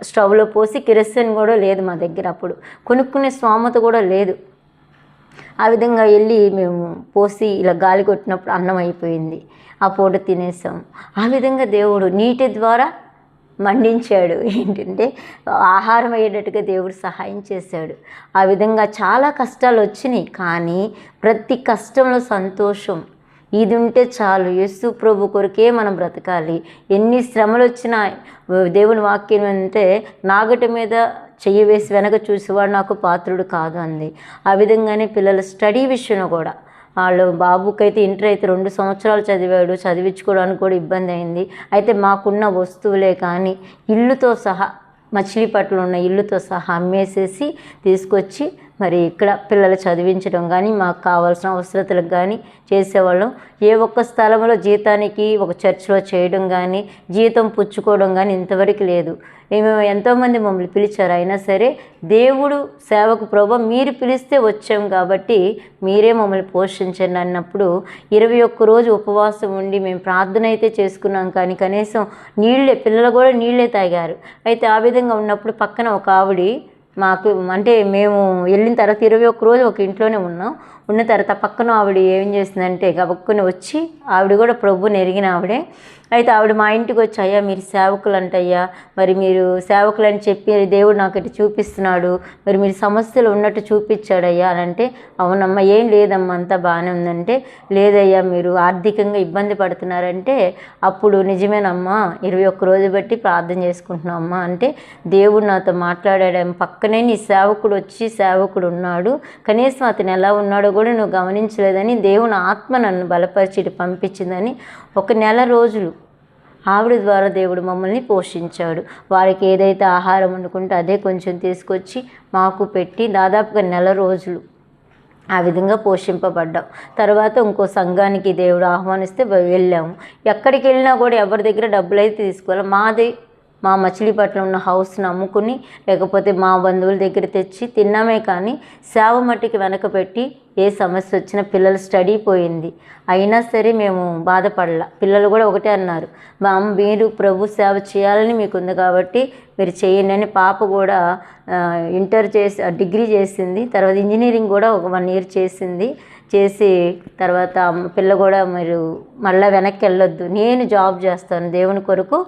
స్టవ్లో పోసి కిరసన్ కూడా లేదు మా దగ్గర, అప్పుడు కొనుక్కునే స్తోమత కూడా లేదు. ఆ విధంగా వెళ్ళి మేము పోసి ఇలా గాలి కొట్టినప్పుడు అన్నం అయిపోయింది, ఆ పూట తినేసాం. ఆ విధంగా దేవుడు నీటి ద్వారా మండించాడు, ఏంటంటే ఆహారం అయ్యేటట్టుగా దేవుడు సహాయం చేశాడు. ఆ విధంగా చాలా కష్టాలు వచ్చినాయి, కానీ ప్రతి కష్టంలో సంతోషం, ఇది ఉంటే చాలు, యేసు ప్రభు కొరకే మనం బ్రతకాలి. ఎన్ని శ్రమలు వచ్చినా దేవుని వాక్యం అంటే నాగటి మీద చెయ్యి వేసి వెనక చూసేవాడు నాకు పాత్రుడు కాదు అంది. ఆ విధంగానే పిల్లల స్టడీ విషయంలో కూడా వాళ్ళు బాబుకైతే ఇంటర్ అయితే 2 సంవత్సరాలు చదివాడు, చదివించుకోవడానికి కూడా ఇబ్బంది అయింది. అయితే మాకున్న వస్తువులే కానీ ఇల్లుతో సహా మచిలీపట్నంలో ఉన్న ఇల్లుతో సహా అమ్మేసేసి తీసుకొచ్చి మరి ఇక్కడ పిల్లలు చదివించడం కానీ మాకు కావాల్సిన అవసరతలకు కానీ చేసేవాళ్ళం. ఏ ఒక్క స్థలంలో జీతానికి ఒక చర్చిలో చేయడం కానీ జీతం పుచ్చుకోవడం కానీ ఇంతవరకు లేదు. మేము ఎంతోమంది మమ్మల్ని పిలిచారు, అయినా సరే దేవుడు సేవకు ప్రభు మీరు పిలిస్తే వచ్చాం కాబట్టి మీరే మమ్మల్ని పోషించండి అన్నప్పుడు 21 రోజు ఉపవాసం ఉండి మేము ప్రార్థన అయితే చేసుకున్నాం, కానీ కనీసం పిల్లలు కూడా నీళ్ళే తాగారు. అయితే ఆ విధంగా ఉన్నప్పుడు పక్కన ఒక ఆవిడ మాకు అంటే మేము వెళ్ళిన తర్వాత 21 రోజు ఒక ఇంట్లోనే ఉన్న తర్వాత పక్కన ఆవిడ ఏం చేసిందంటే గబక్కుని వచ్చి, ఆవిడ కూడా ప్రభుని ఎరిగిన ఆవిడే. అయితే ఆవిడ మా ఇంటికి వచ్చి, అయ్యా మీరు సేవకులు అంటయ్యా, మరి మీరు సేవకులు అని చెప్పి దేవుడు నాకు ఇటు చూపిస్తున్నాడు, మరి మీరు సమస్యలు ఉన్నట్టు చూపించాడయ్యా అని అంటే, అవునమ్మా ఏం లేదమ్మా అంతా బాగానే ఉందంటే, లేదయ్యా మీరు ఆర్థికంగా ఇబ్బంది పడుతున్నారంటే, అప్పుడు నిజమేనమ్మా 21 రోజు బట్టి ప్రార్థన చేసుకుంటున్నామ్మా అంటే, దేవుడు నాతో మాట్లాడాడేమో, పక్కనే నీ సేవకుడు వచ్చి సేవకుడు ఉన్నాడు, కనీసం అతను ఎలా ఉన్నాడో కూడా నువ్వు గమనించలేదని దేవుని ఆత్మ నన్ను బలపరిచి పంపించిందని 1 నెల రోజులు ఆవిడ ద్వారా దేవుడు మమ్మల్ని పోషించాడు. వారికి ఏదైతే ఆహారం వండుకుంటే అదే కొంచెం తీసుకొచ్చి మాకు పెట్టి దాదాపుగా 1 నెల రోజులు ఆ విధంగా పోషింపబడ్డాం. తర్వాత ఇంకో సంఘానికి దేవుడు ఆహ్వానిస్తే వెళ్ళాము. ఎక్కడికి వెళ్ళినా కూడా ఎవరి దగ్గర డబ్బులు అయితే తీసుకోవాలి, మా మచిలీపట్నం ఉన్న హౌస్ని అమ్ముకుని లేకపోతే మా బంధువుల దగ్గర తెచ్చి తిన్నామే, కానీ సేవ మట్టికి వెనక పెట్టి ఏ సమస్య వచ్చినా పిల్లల స్టడీ పోయింది అయినా సరే మేము బాధపడలా. పిల్లలు కూడా ఒకటే అన్నారు, మా అమ్మ మీరు ప్రభు సేవ చేయాలని మీకు ఉంది కాబట్టి మీరు చేయండి అని. పాప కూడా ఇంటర్ డిగ్రీ చేసింది, తర్వాత ఇంజనీరింగ్ కూడా ఒక 1 ఇయర్ చేసి తర్వాత పిల్ల కూడా మీరు మళ్ళీ వెనక్కి వెళ్ళొద్దు, నేను జాబ్ చేస్తాను దేవుని కొరకు,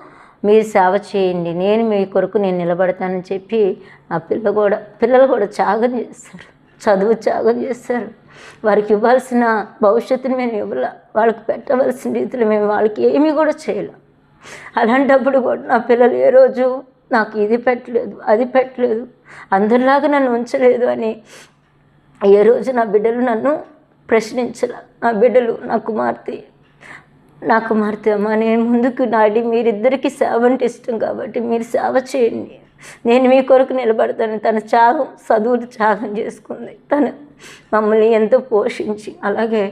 మీరు సేవ చేయండి, నేను మీ కొరకు నేను నిలబడతానని చెప్పి ఆ పిల్లలు కూడా త్యాగం చేస్తారు, చదువు త్యాగం చేస్తారు. వారికి ఇవ్వాల్సిన భవిష్యత్తుని మేము ఇవ్వాల, వాళ్ళకి పెట్టవలసిన రీతిలో మేము వాళ్ళకి ఏమీ కూడా చేయలేం. అలాంటప్పుడు కూడా నా పిల్లలు ఏ రోజు నాకు ఇది పెట్టలేదు అది పెట్టలేదు, అందరిలాగా నన్ను ఉంచలేదు అని ఏ రోజు నా బిడ్డలు నన్ను ప్రశ్నించాల. నా బిడ్డలు నా కుమార్తె అమ్మ, నేను ముందుకు నాడి మీరిద్దరికీ సేవ అంటే ఇష్టం కాబట్టి మీరు సేవ చేయండి, నేను మీ కొరకు నిలబడతాను. తన చదువులు త్యాగం చేసుకుంది, తను మమ్మల్ని ఎంతో పోషించి, అలాగే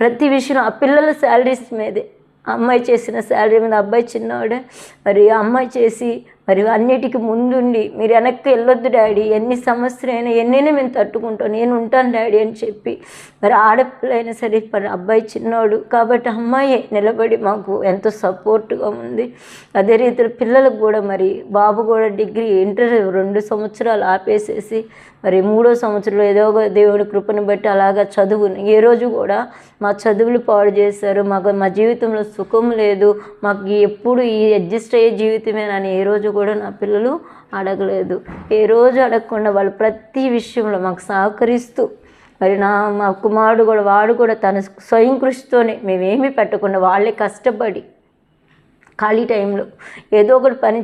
ప్రతి విషయం ఆ పిల్లల శాలరీస్ మీదే, అమ్మాయి చేసిన శాలరీ మీద, అబ్బాయి చిన్నవాడే, మరి అమ్మాయి చేసి మరి అన్నిటికీ ముందుండి మీరు వెనక్కి వెళ్ళొద్దు డాడీ, ఎన్ని సమస్యలైనా ఎన్నైనా మేము తట్టుకుంటాం, నేను ఉంటాను డాడీ అని చెప్పి, మరి ఆడపిల్లైనా సరే మరి అబ్బాయి చిన్నవాడు కాబట్టి అమ్మాయి నిలబడి మాకు ఎంతో సపోర్ట్గా ఉంది. అదే రీతిలో పిల్లలకు కూడా మరి బాబు కూడా ఇంటర్ 2 సంవత్సరాలు ఆపేసేసి మరి 3వ సంవత్సరంలో ఏదో ఒక దేవుడి కృపను బట్టి అలాగా చదువుని ఏ రోజు కూడా మా చదువులు పాడు చేశారు, మా జీవితంలో సుఖం లేదు, మాకు ఎప్పుడు ఈ అడ్జస్ట్ అయ్యే జీవితమేనని ఏ రోజు కూడా నా పిల్లలు అడగలేదు. ఏ రోజు అడగకుండా వాళ్ళు ప్రతి విషయంలో మాకు సహకరిస్తూ మరి మా కుమారుడు కూడా వాడు కూడా తన స్వయం కృషితోనే మేమేమీ పెట్టకుండా వాళ్ళే కష్టపడి ఖాళీ టైంలో ఏదో ఒకటి పని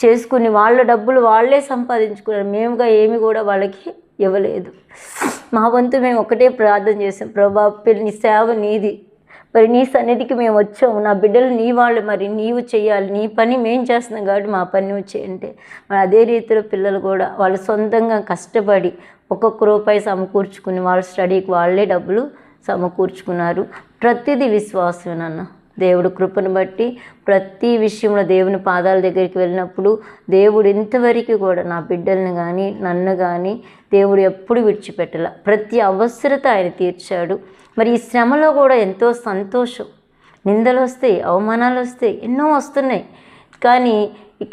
చేసుకుని వాళ్ళ డబ్బులు వాళ్ళే సంపాదించుకున్నారు. మేముగా ఏమి కూడా వాళ్ళకి ఇవ్వలేదు. మా వంతు మేము ఒకటే ప్రార్థన చేసాం, ప్రభా నీ సేవ నీది, మరి నీ సన్నిధికి మేము వచ్చాము, నా బిడ్డలు నీ వాళ్ళు, మరి నీవు చేయాలి, నీ పని మేము చేస్తున్నాం కాబట్టి మా పని నువ్వు చేయంటే, మరి అదే రీతిలో పిల్లలు కూడా వాళ్ళు సొంతంగా కష్టపడి ఒక్కొక్క రూపాయి సమకూర్చుకుని వాళ్ళ స్టడీకి వాళ్ళే డబ్బులు సమకూర్చుకున్నారు. ప్రతిదీ విశ్వాసమేనన్న, దేవుడు కృపను బట్టి ప్రతి విషయంలో దేవుని పాదాల దగ్గరికి వెళ్ళినప్పుడు దేవుడు ఇంతవరకు కూడా నా బిడ్డల్ని కానీ నన్ను కానీ దేవుడు ఎప్పుడు విడిచిపెట్టలే. ప్రతి అవసరత ఆయన తీర్చాడు. మరి ఈ శ్రమలో కూడా ఎంతో సంతోషం, నిందలు వస్తాయి, అవమానాలు వస్తాయి, ఎన్నో వస్తున్నాయి,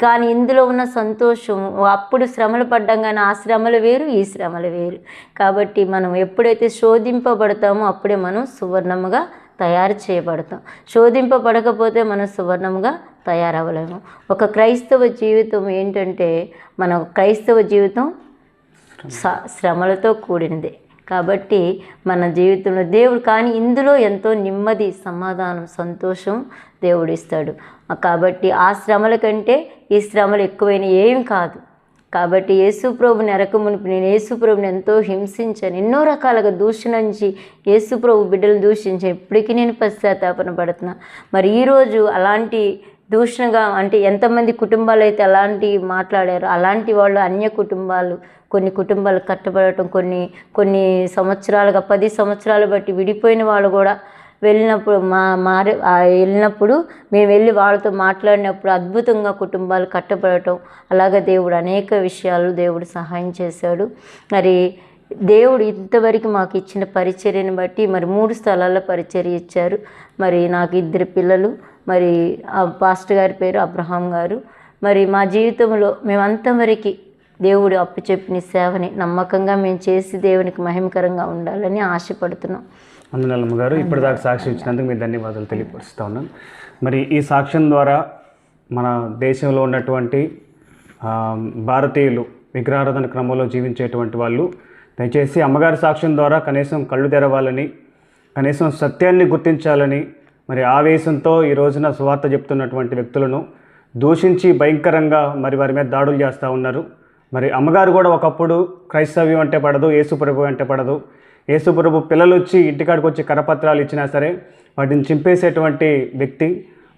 కానీ ఇందులో ఉన్న సంతోషం అప్పుడు శ్రమలు పడ్డాం, కానీ ఆ శ్రమలు వేరు ఈ శ్రమలు వేరు. కాబట్టి మనం ఎప్పుడైతే శోధింపబడతామో అప్పుడే మనం సువర్ణముగా తయారు చేయబడతాం. శోధింపబడకపోతే మనం సువర్ణంగా తయారవ్వలేము. ఒక క్రైస్తవ జీవితం ఏంటంటే మన క్రైస్తవ జీవితం శ్రమలతో కూడింది. కాబట్టి మన జీవితంలో దేవుడు కానీ ఇందులో ఎంతో నెమ్మది, సమాధానం, సంతోషం దేవుడు ఇస్తాడు. కాబట్టి ఆ శ్రమల కంటే ఈ శ్రమలు ఎక్కువైన ఏం కాదు. కాబట్టి యేసుప్రభుని ఎరకమునుపు నేను యేసుప్రభుని ఎంతో హింసించాను, ఎన్నో రకాలుగా దూషణించి యేసుప్రభు బిడ్డలు దూషించి ఇప్పటికీ నేను పశ్చాత్తాపన పడుతున్నా. మరి ఈరోజు అలాంటి దూషణగా అంటే ఎంతమంది కుటుంబాలు అయితే అలాంటి మాట్లాడారు, అలాంటి వాళ్ళు అన్య కుటుంబాలు, కొన్ని కుటుంబాలు కట్టబడటం, కొన్ని సంవత్సరాలుగా 10 సంవత్సరాలు బట్టి విడిపోయిన వాళ్ళు కూడా వెళ్ళినప్పుడు వెళ్ళినప్పుడు మేము వెళ్ళి వాళ్ళతో మాట్లాడినప్పుడు అద్భుతంగా కుటుంబాలు కట్టబడటం, అలాగే దేవుడు అనేక విషయాలు దేవుడు సహాయం చేశాడు. మరి దేవుడు ఇంతవరకు మాకు ఇచ్చిన పరిచర్యను బట్టి మరి 3 స్థలాల్లో పరిచర్య ఇచ్చారు. మరి నాకు 2 పిల్లలు, మరి ఆ పాస్టర్ గారి పేరు అబ్రహాం గారు. మరి మా జీవితంలో మేమంతవరకు దేవుడు అప్పు చెప్పిన సేవని నమ్మకంగా మేము చేసి దేవునికి మహిమకరంగా ఉండాలని ఆశపడుతున్నాం. అందునల్లమ్మ గారు ఇప్పటిదాకా సాక్ష్యం ఇచ్చినందుకు మీకు ధన్యవాదాలు తెలియపరుస్తూ ఉన్నాను. మరి ఈ సాక్ష్యం ద్వారా మన దేశంలో ఉన్నటువంటి భారతీయులు విగ్రహారాధన క్రమంలో జీవించేటువంటి వాళ్ళు దయచేసి అమ్మగారి సాక్ష్యం ద్వారా కనీసం కళ్ళు తెరవాలని, కనీసం సత్యాన్ని గుర్తించాలని, మరి ఆవేశంతో ఈ రోజున సువార్త చెప్తున్నటువంటి వ్యక్తులను దూషించి భయంకరంగా మరి వారి మీద దాడులు చేస్తూ ఉన్నారు. మరి అమ్మగారు కూడా ఒకప్పుడు క్రైస్తవ్యం అంటే పడదు, యేసుప్రభు అంటే పడదు, యేసుప్రభు పిల్లలు వచ్చి ఇంటికాడికి వచ్చి కరపత్రాలు ఇచ్చినా సరే వాటిని చింపేసేటువంటి వ్యక్తి.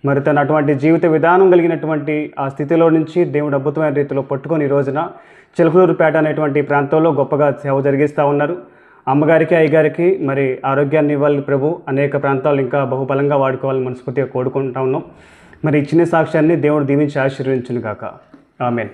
మరి తను అటువంటి జీవిత విధానం కలిగినటువంటి ఆ స్థితిలో నుంచి దేవుడు అద్భుతమైన రీతిలో పట్టుకొని ఈ రోజున చిలకలూరుపేట అనేటువంటి ప్రాంతంలో గొప్పగా సేవ జరిగిస్తూ ఉన్నారు. అమ్మగారికి అయ్యగారికి మరి ఆరోగ్యాన్ని ఇవ్వాలి ప్రభు, అనేక ప్రాంతాలు ఇంకా బహుబలంగా వాడుకోవాలని మనస్ఫూర్తిగా కోరుకుంటా ఉన్నాం. మరి ఇచ్చిన సాక్ష్యాన్ని దేవుడు దీవించి ఆశీర్వదించును గాక. ఆమేన్.